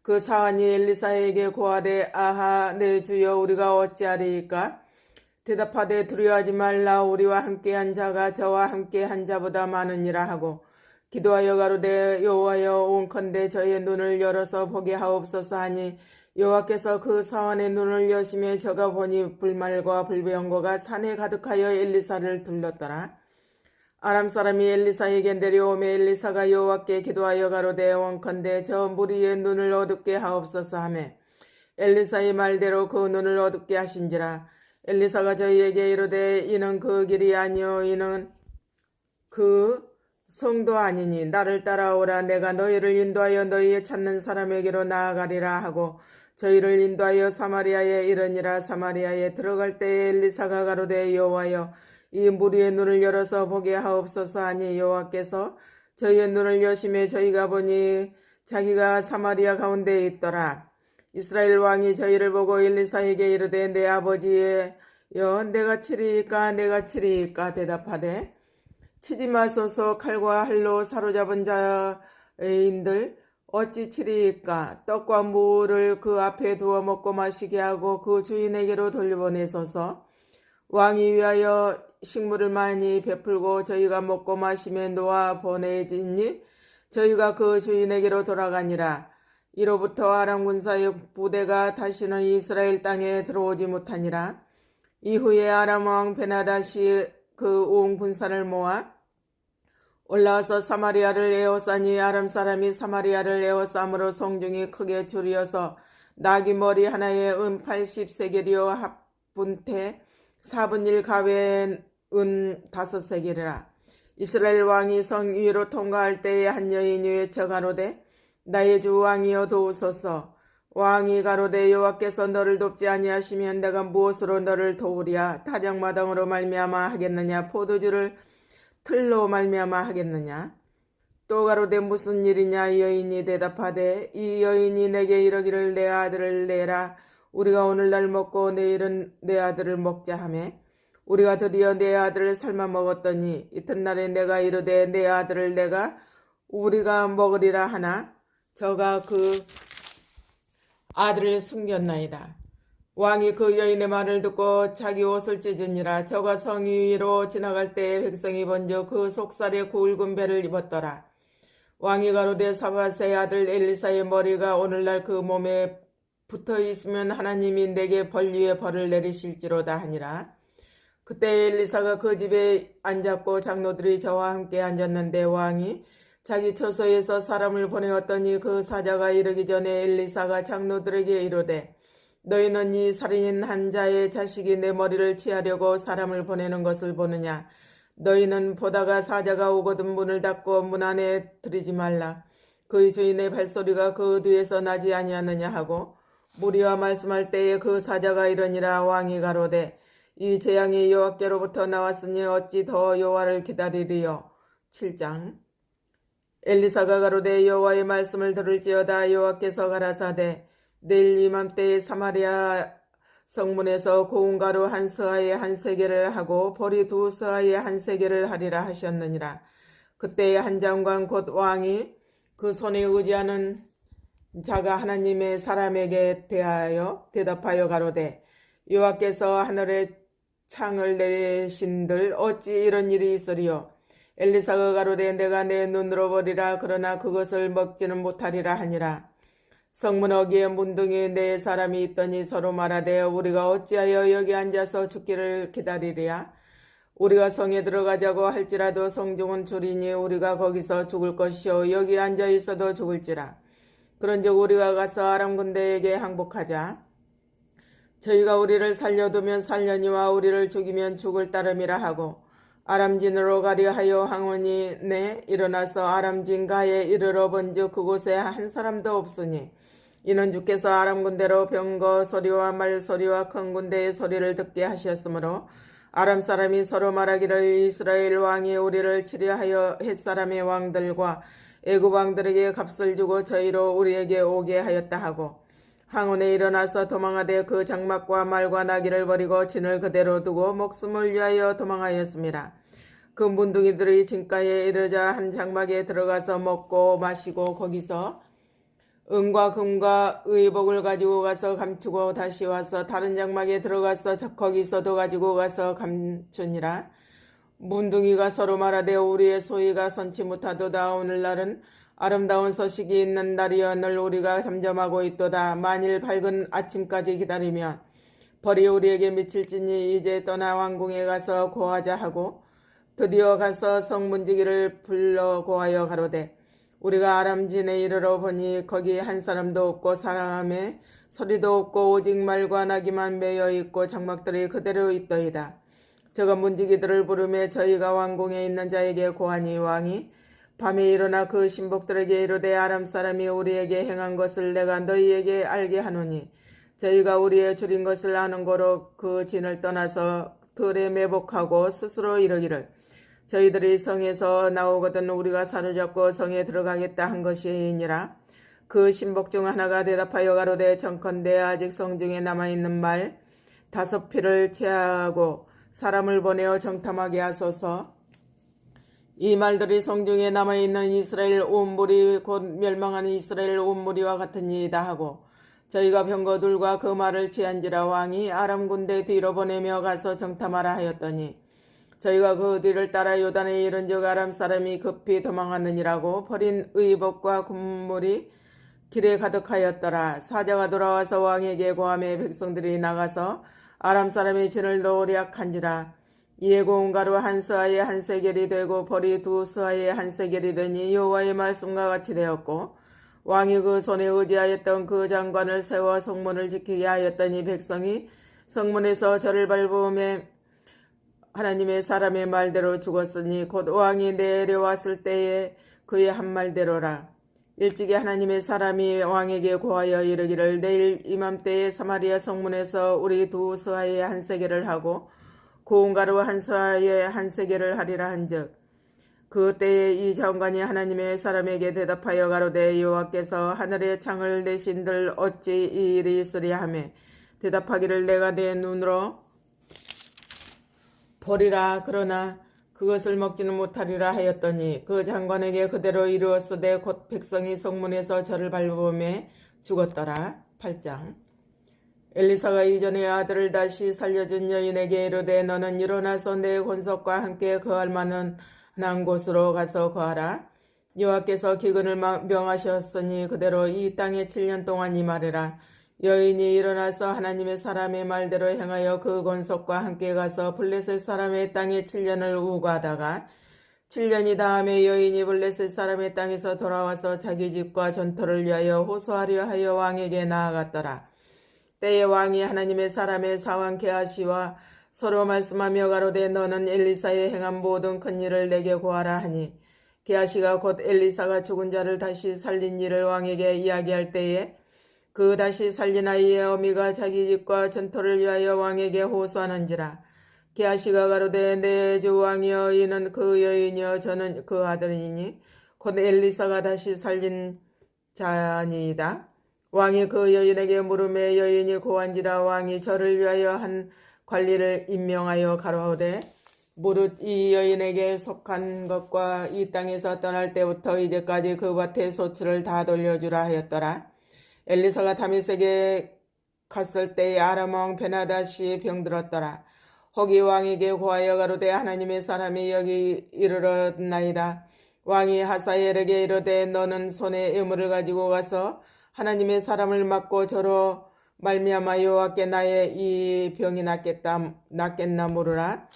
그 사환이 엘리사에게 고하되 아하 내 주여 우리가 어찌하리이까. 대답하되 두려워하지 말라. 우리와 함께한 자가 저와 함께한 자보다 많으니라 하고 기도하여 가로되 여호와여 온컨대 저의 눈을 열어서 보게 하옵소서 하니 여호와께서 그 사환의 눈을 여심해 저가 보니 불말과 불병거가 산에 가득하여 엘리사를 둘렀더라. 아람 사람이 엘리사에게 내려오매 엘리사가 여호와께 기도하여 가로되 원컨대 저 무리의 눈을 어둡게 하옵소서 하매 엘리사의 말대로 그 눈을 어둡게 하신지라. 엘리사가 저희에게 이르되 이는 그 길이 아니요 이는 그 성도 아니니 나를 따라오라. 내가 너희를 인도하여 너희의 찾는 사람에게로 나아가리라 하고 저희를 인도하여 사마리아에 이르니라. 사마리아에 들어갈 때에 엘리사가 가로되 여호와여 이 무리의 눈을 열어서 보게 하옵소서 하니 여호와께서 저희의 눈을 여심해 저희가 보니 자기가 사마리아 가운데에 있더라. 이스라엘 왕이 저희를 보고 엘리사에게 이르되 내 아버지여 내가 치리이까 대답하되 치지 마소서. 칼과 활로 사로잡은 자인들 어찌 치리이까. 떡과 물을 그 앞에 두어 먹고 마시게 하고 그 주인에게로 돌려보내소서. 왕이 위하여 식물을 많이 베풀고 저희가 먹고 마시며 놓아 보내지니 저희가 그 주인에게로 돌아가니라. 이로부터 아람 군사의 부대가 다시는 이스라엘 땅에 들어오지 못하니라. 이후에 아람 왕 베나다시 그 온 군사를 모아 올라와서 사마리아를 에워싸니 아람 사람이 사마리아를 에워싸므로 성중이 크게 줄이어서 나귀 머리 하나에 은 80세겔이요 합분태 4분 1 가외엔 은 5세겔이라. 이스라엘 왕이 성 위로 통과할 때에 한 여인이 외쳐 가로되 나의 주 왕이여 도우소서. 왕이 가로되 여호와께서 너를 돕지 아니하시면 내가 무엇으로 너를 도우랴. 타작마당으로 말미암아 하겠느냐 포도주를 틀로 말미암아 하겠느냐. 또 가로되 무슨 일이냐. 여인이 대답하되 이 여인이 내게 이르기를 내 아들을 내라. 우리가 오늘날 먹고 내일은 내 아들을 먹자 하매 우리가 드디어 내 아들을 삶아 먹었더니 이튿날에 내가 이르되 내 아들을 내가 우리가 먹으리라 하나 저가 그 아들을 숨겼나이다. 왕이 그 여인의 말을 듣고 자기 옷을 찢으니라. 저가 성 위로 지나갈 때에 백성이 먼저 그 속살에 굵은 배를 입었더라. 왕이 가로되 사밧의 아들 엘리사의 머리가 오늘날 그 몸에 붙어 있으면 하나님이 내게 벌 위에 벌을 내리실지로다 하니라. 그때 엘리사가 그 집에 앉았고 장로들이 저와 함께 앉았는데 왕이 자기 처소에서 사람을 보내었더니 그 사자가 이르기 전에 엘리사가 장로들에게 이르되 너희는 이 살인인 한 자의 자식이 내 머리를 취하려고 사람을 보내는 것을 보느냐. 너희는 보다가 사자가 오거든 문을 닫고 문 안에 들이지 말라. 그의 주인의 발소리가 그 뒤에서 나지 아니하느냐 하고 무리와 말씀할 때에 그 사자가 이러니라. 왕이 가로되 이 재앙이 여호와께로부터 나왔으니 어찌 더 여호와를 기다리리요. 7장. 엘리사가 가로되 여호와의 말씀을 들을지어다. 여호와께서 가라사대 내일 이맘때에 사마리아 성문에서 고운 가루 한 서아에 한 세겔을 하고 보리 두 서아에 한 세겔을 하리라 하셨느니라. 그때에 한 장관 곧 왕이 그 손에 의지하는 자가 하나님의 사람에게 대답하여 가로되 여호와께서 하늘에 창을 내신들 어찌 이런 일이 있으리요. 엘리사가 가로되 내가 내 눈으로 보리라. 그러나 그것을 먹지는 못하리라 하니라. 성문 어귀에 문둥이 네 사람이 있더니 서로 말하되 우리가 어찌하여 여기 앉아서 죽기를 기다리랴. 우리가 성에 들어가자고 할지라도 성중은 줄이니 우리가 거기서 죽을 것이요 여기 앉아 있어도 죽을지라. 그런즉 우리가 가서 아람 군대에게 항복하자. 저희가 우리를 살려두면 살려니와 우리를 죽이면 죽을 따름이라 하고 아람진으로 가려 하여 항원이 일어나서 아람진 가에 이르러 본즉 그곳에 한 사람도 없으니 이는 주께서 아람 군대로 병거 소리와 말 소리와 큰 군대의 소리를 듣게 하셨으므로 아람 사람이 서로 말하기를 이스라엘 왕이 우리를 치려하여 헷사람의 왕들과 애굽 왕들에게 값을 주고 저희로 우리에게 오게 하였다 하고 항온에 일어나서 도망하되 그 장막과 말과 나귀를 버리고 진을 그대로 두고 목숨을 위하여 도망하였습니다. 그 문둥이들이 진가에 이르자 한 장막에 들어가서 먹고 마시고 거기서 은과 금과 의복을 가지고 가서 감추고 다시 와서 다른 장막에 들어가서 거기서도 가지고 가서 감추니라. 문둥이가 서로 말하되 우리의 소위가 선치 못하도다. 오늘날은 아름다운 소식이 있는 날이여늘 우리가 잠잠하고 있도다. 만일 밝은 아침까지 기다리면 벌이 우리에게 미칠지니 이제 떠나 왕궁에 가서 고하자 하고 드디어 가서 성문지기를 불러 고하여 가로되 우리가 아람진에 이르러 보니 거기 한 사람도 없고 사람의 소리도 없고 오직 말과 나귀만 매여 있고 장막들이 그대로 있더이다. 저가 문지기들을 부르매 저희가 왕궁에 있는 자에게 고하니 왕이 밤에 일어나 그 신복들에게 이르되 아람 사람이 우리에게 행한 것을 내가 너희에게 알게 하노니 저희가 우리의 줄인 것을 아는 고로 그 진을 떠나서 들에 매복하고 스스로 이르기를 저희들이 성에서 나오거든 우리가 사로잡고 성에 들어가겠다 한 것이니라. 그 신복 중 하나가 대답하여 가로되 청컨대 아직 성중에 남아있는 말 5필을 제하고 사람을 보내어 정탐하게 하소서. 이 말들이 성중에 남아있는 이스라엘 온 무리 곧 멸망하는 이스라엘 온 무리와 같은 이이다 하고 저희가 병거들과 그 말을 취한지라. 왕이 아람 군대 뒤로 보내며 가서 정탐하라 하였더니 저희가 그 뒤를 따라 요단에 이른즉 아람 사람이 급히 도망하느니라고 버린 의복과 군물이 길에 가득하였더라. 사자가 돌아와서 왕에게 고하매 백성들이 나가서 아람 사람의 진을 노략한지라. 이에 고운 가루 한 서아에 한 세겔이 되고 벌이 2 서아에 한 세겔이 되니 여호와의 말씀과 같이 되었고 왕이 그 손에 의지하였던 그 장관을 세워 성문을 지키게 하였더니 백성이 성문에서 저를 밟음에 하나님의 사람의 말대로 죽었으니 곧 왕이 내려왔을 때에 그의 한 말대로라. 일찍이 하나님의 사람이 왕에게 고하여 이르기를 내일 이맘때에 사마리아 성문에서 우리 2 서아에 한 세겔을 하고 고운 가루 한 서아에 한 세겔을 하리라 한즉 그때에 이 장관이 하나님의 사람에게 대답하여 가로되 여호와께서 하늘에 창을 내신들 어찌 이 일이 있으랴 하매 대답하기를 내가 내 눈으로 보리라. 그러나 그것을 먹지는 못하리라 하였더니 그 장관에게 그대로 이루었으되 곧 백성이 성문에서 저를 밟음에 죽었더라. 8장. 엘리사가 이전에 아들을 다시 살려준 여인에게 이르되 너는 일어나서 내 권속과 함께 거할 만한 곳으로 가서 거하라. 여호와께서 기근을 명하셨으니 그대로 이 땅에 7년 동안 임하리라. 여인이 일어나서 하나님의 사람의 말대로 행하여 그 권속과 함께 가서 블레셋 사람의 땅에 7년을 우거하다가 7년이 다음에 여인이 블레셋 사람의 땅에서 돌아와서 자기 집과 전토를 위하여 호소하려 하여 왕에게 나아갔더라. 때에 왕이 하나님의 사람의 사왕 게하시와 서로 말씀하며 가로되 너는 엘리사의 행한 모든 큰 일을 내게 고하라 하니 게하시가 곧 엘리사가 죽은 자를 다시 살린 일을 왕에게 이야기할 때에 그 다시 살린 아이의 어미가 자기 집과 전토를 위하여 왕에게 호소하는지라. 게하시가 가로되 내 주 왕이여 이는 그 여인이여 저는 그 아들이니 곧 엘리사가 다시 살린 자니이다. 왕이 그 여인에게 물음에 여인이 고한지라. 왕이 저를 위하여 한 관리를 임명하여 가로되 무릇 이 여인에게 속한 것과 이 땅에서 떠날 때부터 이제까지 그 밭의 소출을 다 돌려주라 하였더라. 엘리사가 다메섹에 갔을 때에 아람 왕 베나닷이 병들었더라. 혹이 왕에게 고하여 가로되 하나님의 사람이 여기 이르렀나이다. 왕이 하사엘에게 이르되 너는 손에 예물을 가지고 가서 하나님의 사람을 맞고 저로 말미암아 여호와께 나의 이 병이 낫겠나 모르라.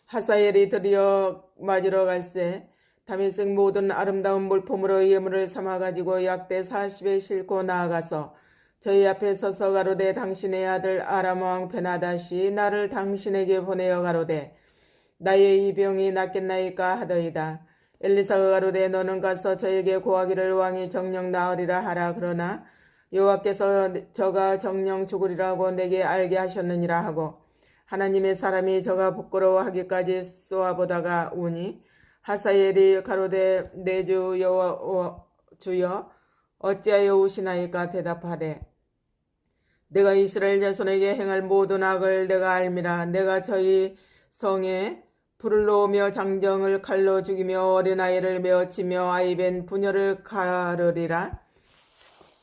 하사엘이 드디어 맞으러 갈새 다메섹 모든 아름다운 물품으로 예물을 삼아 가지고 약대 40에 싣고 나아가서 저희 앞에 서서 가로되 당신의 아들 아람 왕 베나닷이 나를 당신에게 보내어 가로되 나의 이 병이 낫겠나이까 하더이다. 엘리사가 가로되 너는 가서 저에게 고하기를 왕이 정녕 나으리라 하라. 그러나 여호와께서 저가 정녕 죽으리라고 내게 알게 하셨느니라 하고 하나님의 사람이 저가 부끄러워하기까지 쏘아보다가 우니 하사엘이 가로되 내 주 주여 어찌하여 우시나이까 대답하되 내가 이스라엘 자손에게 행할 모든 악을 내가 알미라. 내가 저희 성에 불을 놓으며 장정을 칼로 죽이며 어린아이를 메어치며 아이벤 부녀를 가르리라.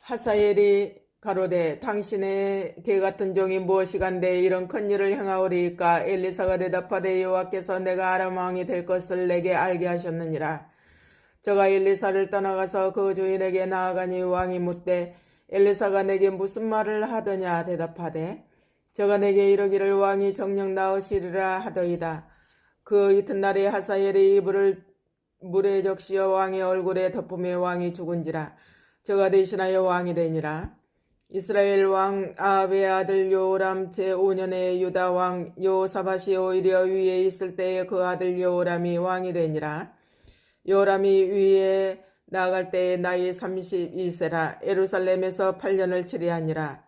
하사엘이 가로되 당신의 개같은 종이 무엇이간데 이런 큰 일을 행하오리이까. 엘리사가 대답하되 여호와께서 내가 아람 왕이 될 것을 내게 알게 하셨느니라. 저가 엘리사를 떠나가서 그 주인에게 나아가니 왕이 묻되 엘리사가 내게 무슨 말을 하더냐. 대답하되 저가 내게 이르기를 왕이 정녕 나으시리라 하더이다. 그 이튿날에 하사엘이 이불을 물에 적시어 왕의 얼굴에 덮으며 왕이 죽은지라. 저가 대신하여 왕이 되니라. 이스라엘 왕 아합의 아들 여호람 제5년에 유다 왕 여호사밧이 오히려 위에 있을 때에 그 아들 여호람이 왕이 되니라. 여호람이 위에 나아갈 때에 나이 32세라. 예루살렘에서 8년을 치리하니라.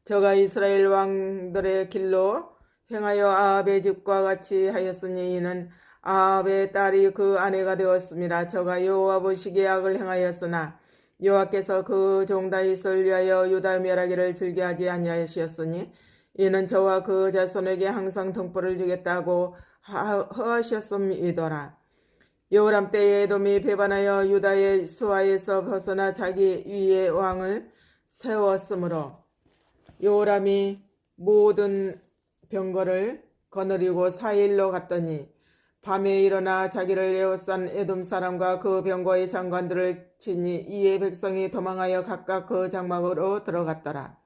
저가 이스라엘 왕들의 길로 행하여 아합의 집과 같이 하였으니 이는 아합의 딸이 그 아내가 되었습니다. 저가 여호와 보시기에 악을 행하였으나 여호와께서 그 종 다윗을 위하여 유다 멸하기를 즐겨하지 아니하셨으니 이는 저와 그 자손에게 항상 등불을 주겠다고 하셨음이더라. 여호람 때에 에돔이 배반하여 유다의 수하에서 벗어나 자기 위에 왕을 세웠으므로 여호람이 모든 병거를 거느리고 4일로 갔더니 밤에 일어나 자기를 에워싼 에돔 사람과 그 병거의 장관들을 치니 이에 백성이 도망하여 각각 그 장막으로 들어갔더라.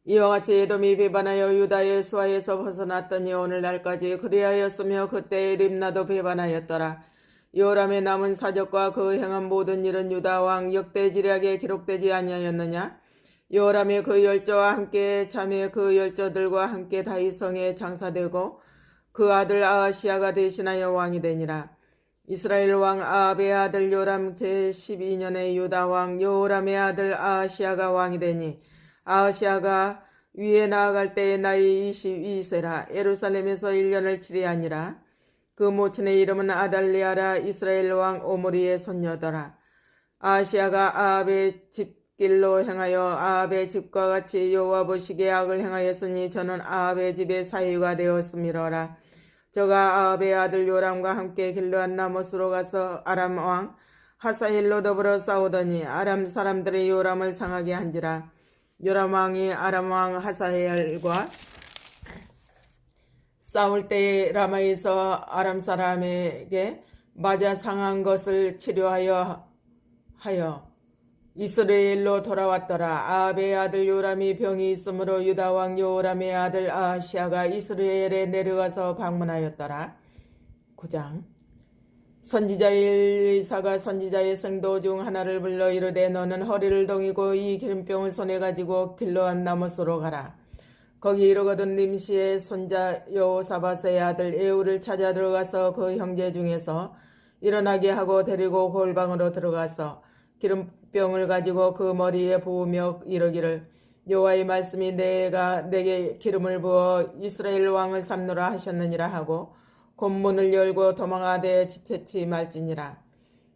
이와 같이 에돔이 배반하여 유다의 수하에서 벗어났더니 오늘날까지 그리하였으며 그때에 림나도 배반하였더라. 여호람의 남은 사적과 그 행한 모든 일은 유다 왕 역대지략에 기록되지 아니하였느냐. 여호람이 그 열조와 함께 자매 그 열조들과 함께 다윗성에 장사되고 그 아들 아하시아가 대신하여 왕이 되니라. 이스라엘 왕 아합의 아들 요람 제12년에 유다 왕 여호람의 아들 아하시아가 왕이 되니 아하시아가 위에 나아갈 때에 나이 22세라. 예루살렘에서 1년을 치리하니라. 그 모친의 이름은 아달리아라. 이스라엘 왕 오므리의 손녀더라. 아하시아가 아합의 집길로 행하여 아합의 집과 같이 여호와 보시기에 악을 행하였으니 저는 아합의 집의 사위가 되었음이로라. 저가 아합의 아들 요람과 함께 길르앗 라못으로 가서 아람 왕 하사엘로 더불어 싸우더니 아람 사람들의 요람을 상하게 한지라. 요람 왕이 아람 왕 하사엘과 싸울 때에 라마에서 아람 사람에게 맞아 상한 것을 치료하여 이스라엘로 돌아왔더라. 아합의 아들 요람이 병이 있으므로 유다 왕 요람의 아들 아하시아가 이스라엘에 내려가서 방문하였더라. 9장. 선지자 엘리사가 선지자의 생도 중 하나를 불러 이르되 너는 허리를 동이고 이 기름병을 손에 가지고 길르앗 나못으로 가라. 거기 이르거든 nim시의 손자 여호사밧의 아들 에후를 찾아 들어가서 그 형제 중에서 일어나게 하고 데리고 골방으로 들어가서 기름병을 가지고 그 머리에 부으며 이르기를 여호와의 말씀이 내가 내게 기름을 부어 이스라엘 왕을 삼노라 하셨느니라 하고 곤문을 열고 도망하되 지체치 말지니라.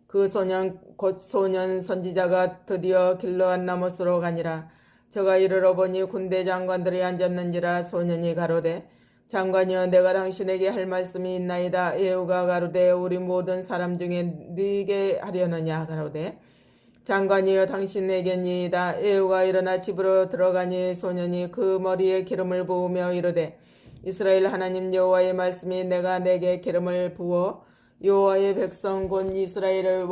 그 소년 곧 소년 선지자가 드디어 길르앗 나못으로 가니라. 저가 이르러 보니 군대 장관들이 앉았는지라. 소년이 가로되 장관이여 내가 당신에게 할 말씀이 있나이다. 에후가 가로되 우리 모든 사람 중에 네게 하려느냐. 가로되 장관이여 당신에게니이다. 에후가 일어나 집으로 들어가니 소년이 그 머리에 기름을 부으며 이르되 이스라엘 하나님 여호와의 말씀이 내가 내게 기름을 부어 여호와의 백성 곧 이스라엘의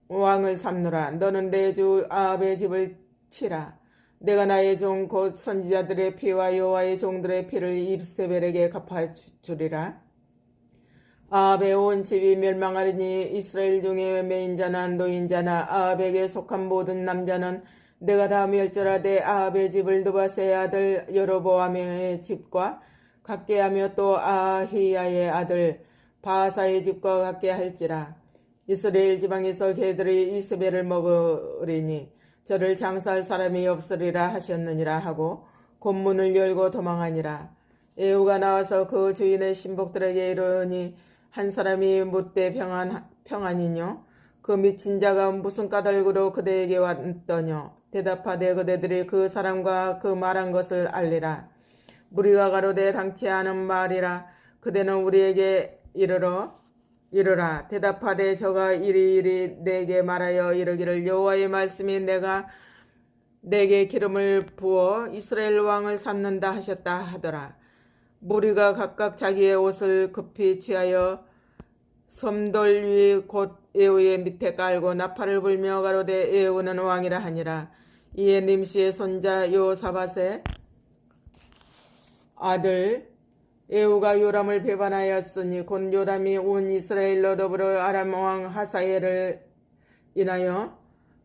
왕을 삼노라. 너는 내 주 아합의 집을 치라. 내가 나의 종 곧 선지자들의 피와 여호와의 종들의 피를 이세벨에게 갚아주리라. 아합의 온 집이 멸망하리니 이스라엘 중에 매인자나 노인자나 아합에게 속한 모든 남자는 내가 다 멸절하되 아합의 집을 느바세의 아들 여로보암의 집과 같게 하며 또 아히야의 아들 바하사의 집과 같게 할지라. 이스라엘 지방에서 개들이 이세벨을 먹으리니 저를 장사할 사람이 없으리라 하셨느니라 하고 곤문을 열고 도망하니라. 에후가 나와서 그 주인의 신복들에게 이르니 한 사람이 묻되 평안이뇨? 그 미친 자가 무슨 까닭으로 그대에게 왔더뇨? 대답하되 그대들이 그 사람과 그 말한 것을 알리라. 무리가 가로되 당치 않은 말이라. 그대는 우리에게 이르라. 대답하되 저가 이리이리 내게 말하여 이르기를 여호와의 말씀이 내가 내게 기름을 부어 이스라엘 왕을 삼는다 하셨다 하더라. 무리가 각각 자기의 옷을 급히 취하여 섬돌 위 곧 에후의 밑에 깔고 나팔을 불며 가로되 에후는 왕이라 하니라. 이에 nim시의 손자 여호사밧의 아들 에후가 요람을 배반하였으니 곧 요람이 온 이스라엘로 더불어 아람 왕 하사엘을 인하여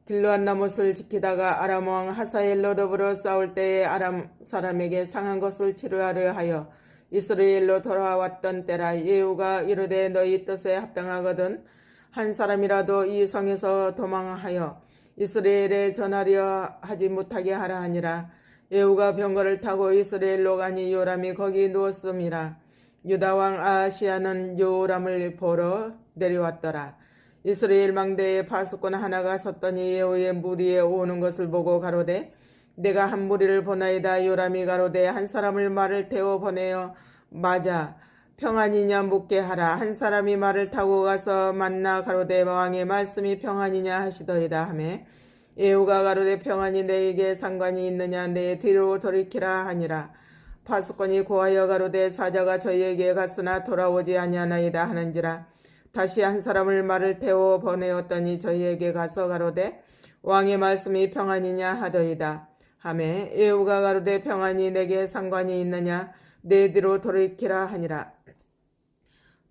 길르앗 나못을 지키다가 아람 왕 하사엘로 더불어 싸울 때에 아람 사람에게 상한 것을 치료하려 하여 이스라엘로 돌아왔던 때라. 에후가 이르되 너희 뜻에 합당하거든 한 사람이라도 이 성에서 도망하여 이스라엘에 전하려 하지 못하게 하라 하니라. 에후가 병거를 타고 이스라엘로 가니 요람이 거기 누웠음이라. 유다 왕 아하시아는 요람을 보러 내려왔더라. 이스라엘 망대에 파수꾼 하나가 섰더니 에후의 무리에 오는 것을 보고 가로되 내가 한 무리를 보나이다. 요람이 가로되 한 사람을 말을 태워 보내어 맞아 평안이냐 묻게 하라. 한 사람이 말을 타고 가서 만나 가로되 왕의 말씀이 평안이냐 하시더이다 하매 에후가 가로되 평안이 내게 상관이 있느냐 내 뒤로 돌이키라 하니라. 파수꾼이 고하여 가로되 사자가 저희에게 갔으나 돌아오지 아니하나이다 하는지라. 다시 한 사람을 말을 태워 보내었더니 저희에게 가서 가로되 왕의 말씀이 평안이냐 하더이다 하매 에후가 가로되 평안이 내게 상관이 있느냐 내 뒤로 돌이키라 하니라.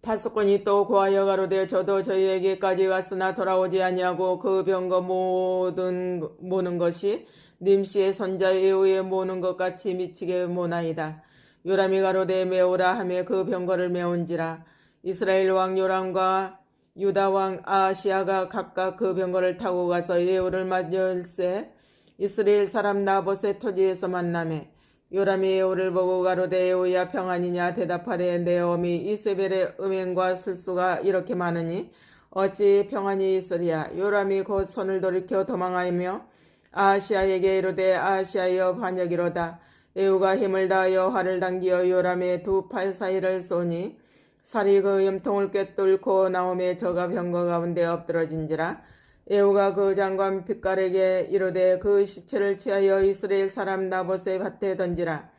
파수꾼이 또 고하여 가로되 저도 저희에게까지 갔으나 돌아오지 아니하고 그 병거 모는 것이 nim시의 손자 에후의 모는 것 같이 미치게 모나이다. 요람이 가로되 메오라 하며 그 병거를 메온지라. 이스라엘 왕 요람과 유다 왕 아하시아가 각각 그 병거를 타고 가서 에후를 맞을세 이스라엘 사람 나봇의 토지에서 만나매 요람이 에후를 보고 가로되 에후야 평안이냐. 대답하되 내 어미 이세벨의 음행과 술수가 이렇게 많으니 어찌 평안이 있으리야. 요람이 곧 손을 돌이켜 도망하며 아하시아에게 이르되 아하시아여 반역이로다. 에후가 힘을 다하여 활을 당기어 요람의 두 팔 사이를 쏘니 살이 그 염통을 꿰뚫고 나오매 저가 병거 가운데 엎드러진지라. 에후가 그 장관 빛깔에게 이르되 그 시체를 취하여 이스라엘 사람 나봇의 밭에 던지라.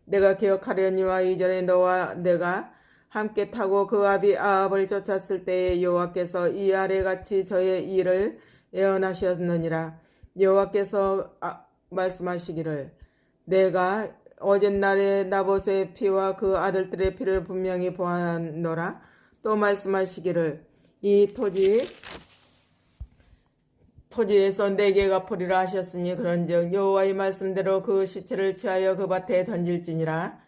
내가 기억하려니와 이전에 너와 내가 함께 타고 그 아비 아합을 쫓았을 때에 여호와께서 이 아래같이 저의 일을 예언하셨느니라. 여호와께서 말씀하시기를 내가 어젯날에 나봇의 피와 그 아들들의 피를 분명히 보았노라. 또 말씀하시기를 이 토지에서 내게 갚으리라 하셨으니 그런즉 여호와의 말씀대로 그 시체를 취하여 그 밭에 던질지니라.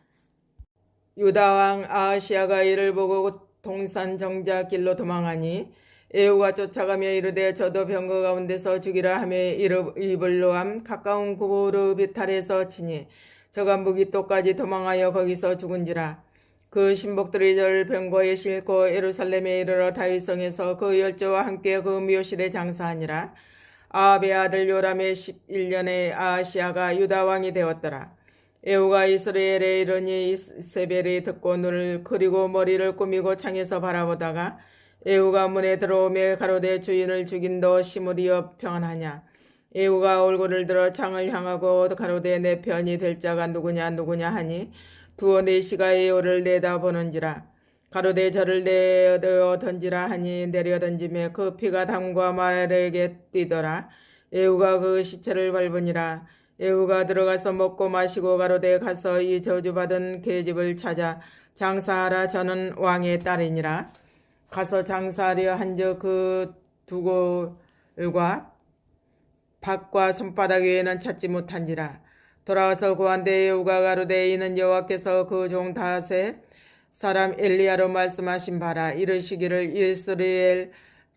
유다 왕 아하시아가 이를 보고 동산 정자 길로 도망하니 에후가 쫓아가며 이르되 저도 병거 가운데서 죽이라 하며 입을 놓암 가까운 고르비탈에서 치니 저가 무기토까지 도망하여 거기서 죽은지라. 그 신복들이 저를 병거에 싣고 예루살렘에 이르러 다윗성에서 그 열조와 함께 그 묘실에 장사하니라. 아합의 아들 요람의 11년에 아하시아가 유다 왕이 되었더라. 에후가 이스라엘에 이르니 이세벨이 듣고 눈을 그리고 머리를 꾸미고 창에서 바라보다가 에후가 문에 들어오매 가로되 주인을 죽인도 시므리여 평안하냐. 에후가 얼굴을 들어 창을 향하고 가로되 내 편이 될 자가 누구냐 하니 두어 내시가 에후를 내다보는지라. 가로되 저를 내려 던지라 하니 내려 던짐에 그 피가 담과 말에게 뛰더라. 에후가 그 시체를 밟으니라. 에후가 들어가서 먹고 마시고 가로되 가서 이 저주받은 계집을 찾아 장사하라. 저는 왕의 딸이니라. 가서 장사하려 한즉 그 두골과 밭과 손바닥 위에는 찾지 못한지라. 돌아와서 그한테 에후가 가로되 이는 여호와께서 그 종 다윗의 사람 엘리야로 말씀하신 바라. 이르시기를 이스라엘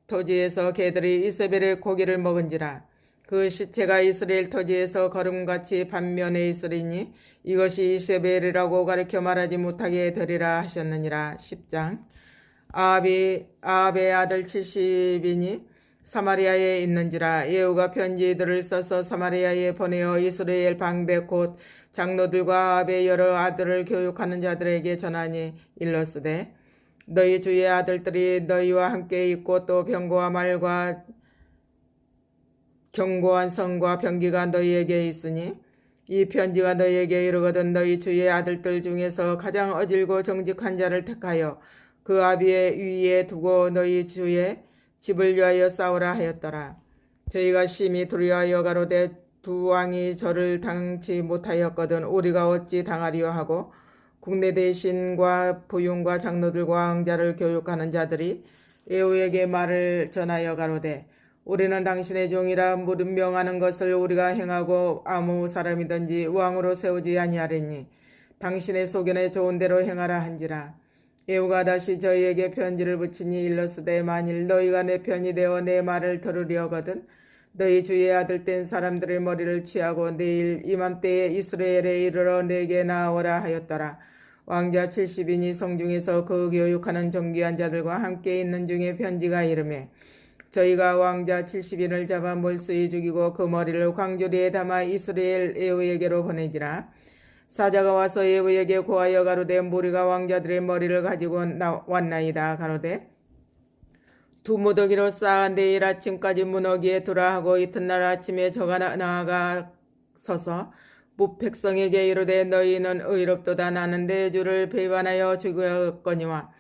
토지에서 개들이 이세벨의 고기를 먹은지라. 그 시체가 이스라엘 토지에서 거름같이 반면에 있으리니 이것이 이세벨이라고 가르쳐 말하지 못하게 되리라 하셨느니라. 10장. 아합의 아들 70인이 사마리아에 있는지라. 예후가 편지들을 써서 사마리아에 보내어 이스라엘 방백 곧 장로들과 아합의 여러 아들을 교육하는 자들에게 전하니 일렀으되 너희 주의 아들들이 너희와 함께 있고 또 병거와 말과 견고한 성과 병기가 너희에게 있으니 이 편지가 너희에게 이르거든 너희 주의 아들들 중에서 가장 어질고 정직한 자를 택하여 그 아비의 위에 두고 너희 주의 집을 위하여 싸우라 하였더라. 저희가 심히 두려워하여 가로되 두 왕이 저를 당치 못하였거든 우리가 어찌 당하리요 하고 국내 대신과 부윤과 장로들과 왕자를 교육하는 자들이 에후에게 말을 전하여 가로되 우리는 당신의 종이라 명하는 것을 우리가 행하고 아무 사람이든지 왕으로 세우지 아니하리니 당신의 소견에 좋은 대로 행하라 한지라. 에후가 다시 저희에게 편지를 붙이니 일렀으되 만일 너희가 내 편이 되어 내 말을 들으려거든 너희 주의 아들 된 사람들의 머리를 취하고 내일 이맘때에 이스라엘에 이르러 내게 나오라 하였더라. 왕자 70인이 성중에서 그 교육하는 존귀한 자들과 함께 있는 중에 편지가 이르매 저희가 왕자 70인을 잡아 몰수히 죽이고 그 머리를 광주리에 담아 이스라엘 에후에게로 보내지라. 사자가 와서 에후에게 고하여 가로되 무리가 왕자들의 머리를 가지고 왔나이다. 가로되 두 무더기로 쌓아 내일 아침까지 문어기에 두라 하고 이튿날 아침에 저가 나아가 서서 무백성에게 이르되 너희는 의롭도다. 나는 내 주를 배반하여 죽였거니와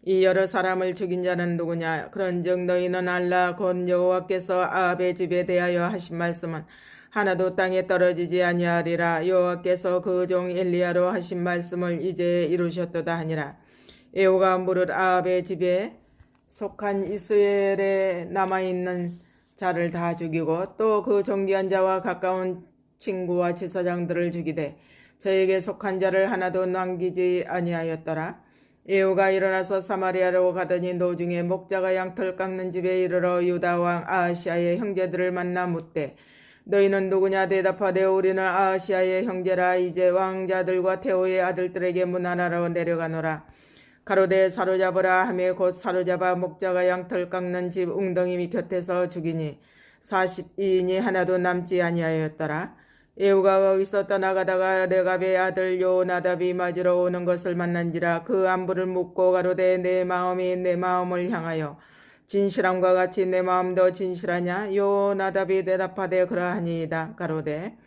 이 여러 사람을 죽인 자는 누구냐. 그런즉 너희는 알라. 곧 여호와께서 아합의 집에 대하여 하신 말씀은 하나도 땅에 떨어지지 아니하리라. 여호와께서 그 종 엘리야로 하신 말씀을 이제 이루셨도다 하니라. 에후가 무릇 아합의 집에 속한 이스라엘에 남아있는 자를 다 죽이고 또 그 존귀한 자와 가까운 친구와 제사장들을 죽이되 저에게 속한 자를 하나도 남기지 아니하였더라. 에후가 일어나서 사마리아로 가더니 노중에 목자가 양털 깎는 집에 이르러 유다 왕 아하시아의 형제들을 만나 묻되 너희는 누구냐. 대답하되 우리는 아하시아의 형제라. 이제 왕자들과 태호의 아들들에게 문하나로 내려가노라. 가로되 사로잡으라 하며 곧 사로잡아 목자가 양털 깎는 집 웅덩이 곁에서 죽이니 42인이 하나도 남지 아니하였더라. 에후가 거기서 떠나가다가 레갑의 아들 요나답이 맞으러 오는 것을 만난지라. 그 안부를 묻고 가로되 내 마음이 내 마음을 향하여 진실함과 같이 내 마음도 진실하냐? 요나답이 대답하되 그러하니이다. 가로되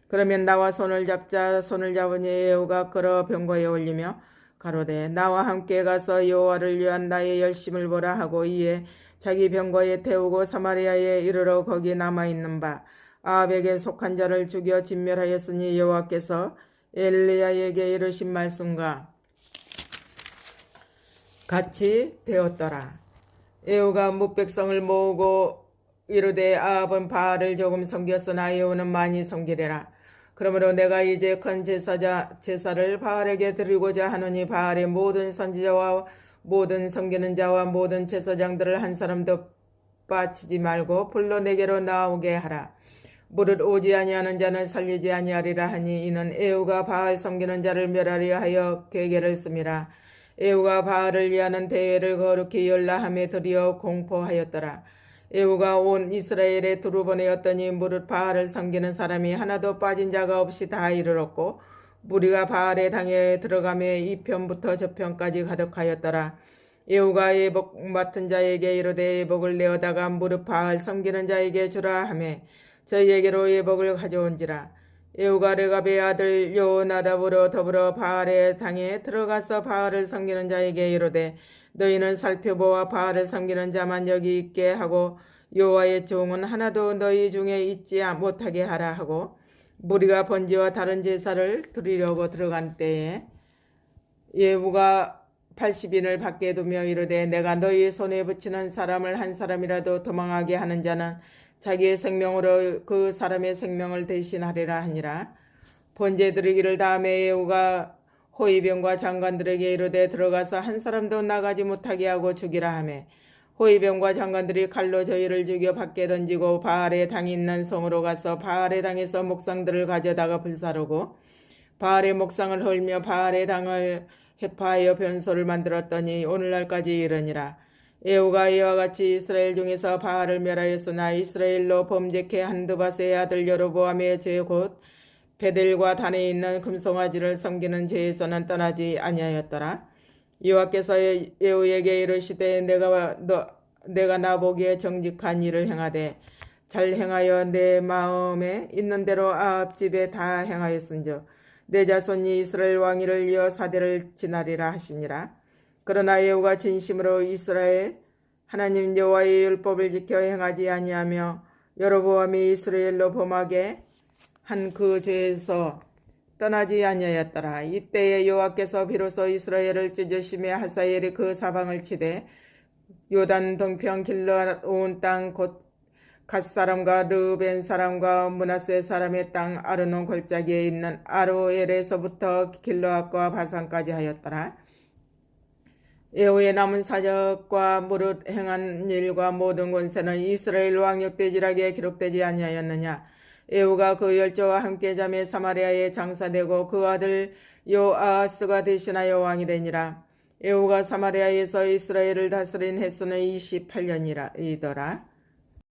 그러면 나와 손을 잡자. 손을 잡으니 예후가 걸어 병거에 올리며 가로되 나와 함께 가서 여호와를 위한 나의 열심을 보라 하고 이에 자기 병거에 태우고 사마리아에 이르러 거기 남아있는 바 아합에게 속한 자를 죽여 진멸하였으니 여호와께서 엘리야에게 이르신 말씀과 같이 되었더라. 예후가 뭇백성을 모으고 이르되 아합은 바알을 조금 섬겼으나 예후는 많이 섬기리라. 그러므로 내가 이제 큰 제사를 바알에게 드리고자 하노니 바알의 모든 선지자와 모든 섬기는 자와 모든 제사장들을 한 사람도 빠치지 말고 불러 내게로 나오게 하라. 무릇 오지 아니하는 자는 살리지 아니하리라 하니 이는 예후가 바알 섬기는 자를 멸하려 하여 계계를 씀이라. 예후가 바알을 위하는 대회를 거룩히 열라함에 드리어 공포하였더라. 예후가 온 이스라엘에 두루 보내었더니 무릇 바알을 섬기는 사람이 하나도 빠진 자가 없이 다 이르렀고 무리가 바알의 당에 들어가매 이 편부터 저 편까지 가득하였더라. 예후가 예복 맡은 자에게 이르되 예복을 내어다가 무릇 바알 섬기는 자에게 주라 하매 저희에게로 예복을 가져온지라. 예후가 레갑의 아들 요나답으로 더불어 바알의 당에 들어가서 바알을 섬기는 자에게 이르되 너희는 살펴보아 바알을 섬기는 자만 여기 있게 하고 여호와의 종은 하나도 너희 중에 있지 못하게 하라 하고 무리가 번제와 다른 제사를 드리려고 들어간 때에 예후가 80인을 밖에 두며 이르되 내가 너희 손에 붙이는 사람을 한 사람이라도 도망하게 하는 자는 자기의 생명으로 그 사람의 생명을 대신하리라 하니라. 번제 드리기를 다음에 예후가 호위병과 장관들에게 이르되 들어가서 한 사람도 나가지 못하게 하고 죽이라 하매 호위병과 장관들이 칼로 저희를 죽여 밖에 던지고 바알의 당이 있는 성으로 가서 바알의 당에서 목상들을 가져다가 불사르고 바알의 목상을 헐며 바알의 당을 해파하여 변소를 만들었더니 오늘날까지 이르니라. 예후가 이와 같이 이스라엘 중에서 바알을 멸하였으나 이스라엘로 범죄케 한드밧의 아들 여로보암의 죄 곧 베델과 단에 있는 금송아지를 섬기는 죄에서는 떠나지 아니하였더라. 여호와께서 예후에게 이르시되 내가 나보기에 정직한 일을 행하되 잘 행하여 내 마음에 있는 대로 아합 집에 다 행하였은즉 내 자손이 이스라엘 왕위를 이어 사대를 지나리라 하시니라. 그러나 예후가 진심으로 이스라엘 하나님 여호와의 율법을 지켜 행하지 아니하며 여로보암이 이스라엘로 범하게 한 그 죄에서 떠나지 아니하였더라. 이때에 여호와께서 비로소 이스라엘을 찢으시며 하사엘이 그 사방을 치되 요단 동편 길르앗 온 땅 곧 갓 사람과 르벤 사람과 므낫세 사람의 땅 아르논 골짜기에 있는 아로엘에서부터 길르앗과 바산까지 하였더라. 예후의 남은 사적과 무릇 행한 일과 모든 권세는 이스라엘 왕 역대지락에 기록되지 아니하였느냐. 예후가 그 열조와 함께 잠에 사마리아에 장사되고 그 아들 요아하스가 대신하여 왕이 되니라. 예후가 사마리아에서 이스라엘을 다스린 횟수는 28년이더라.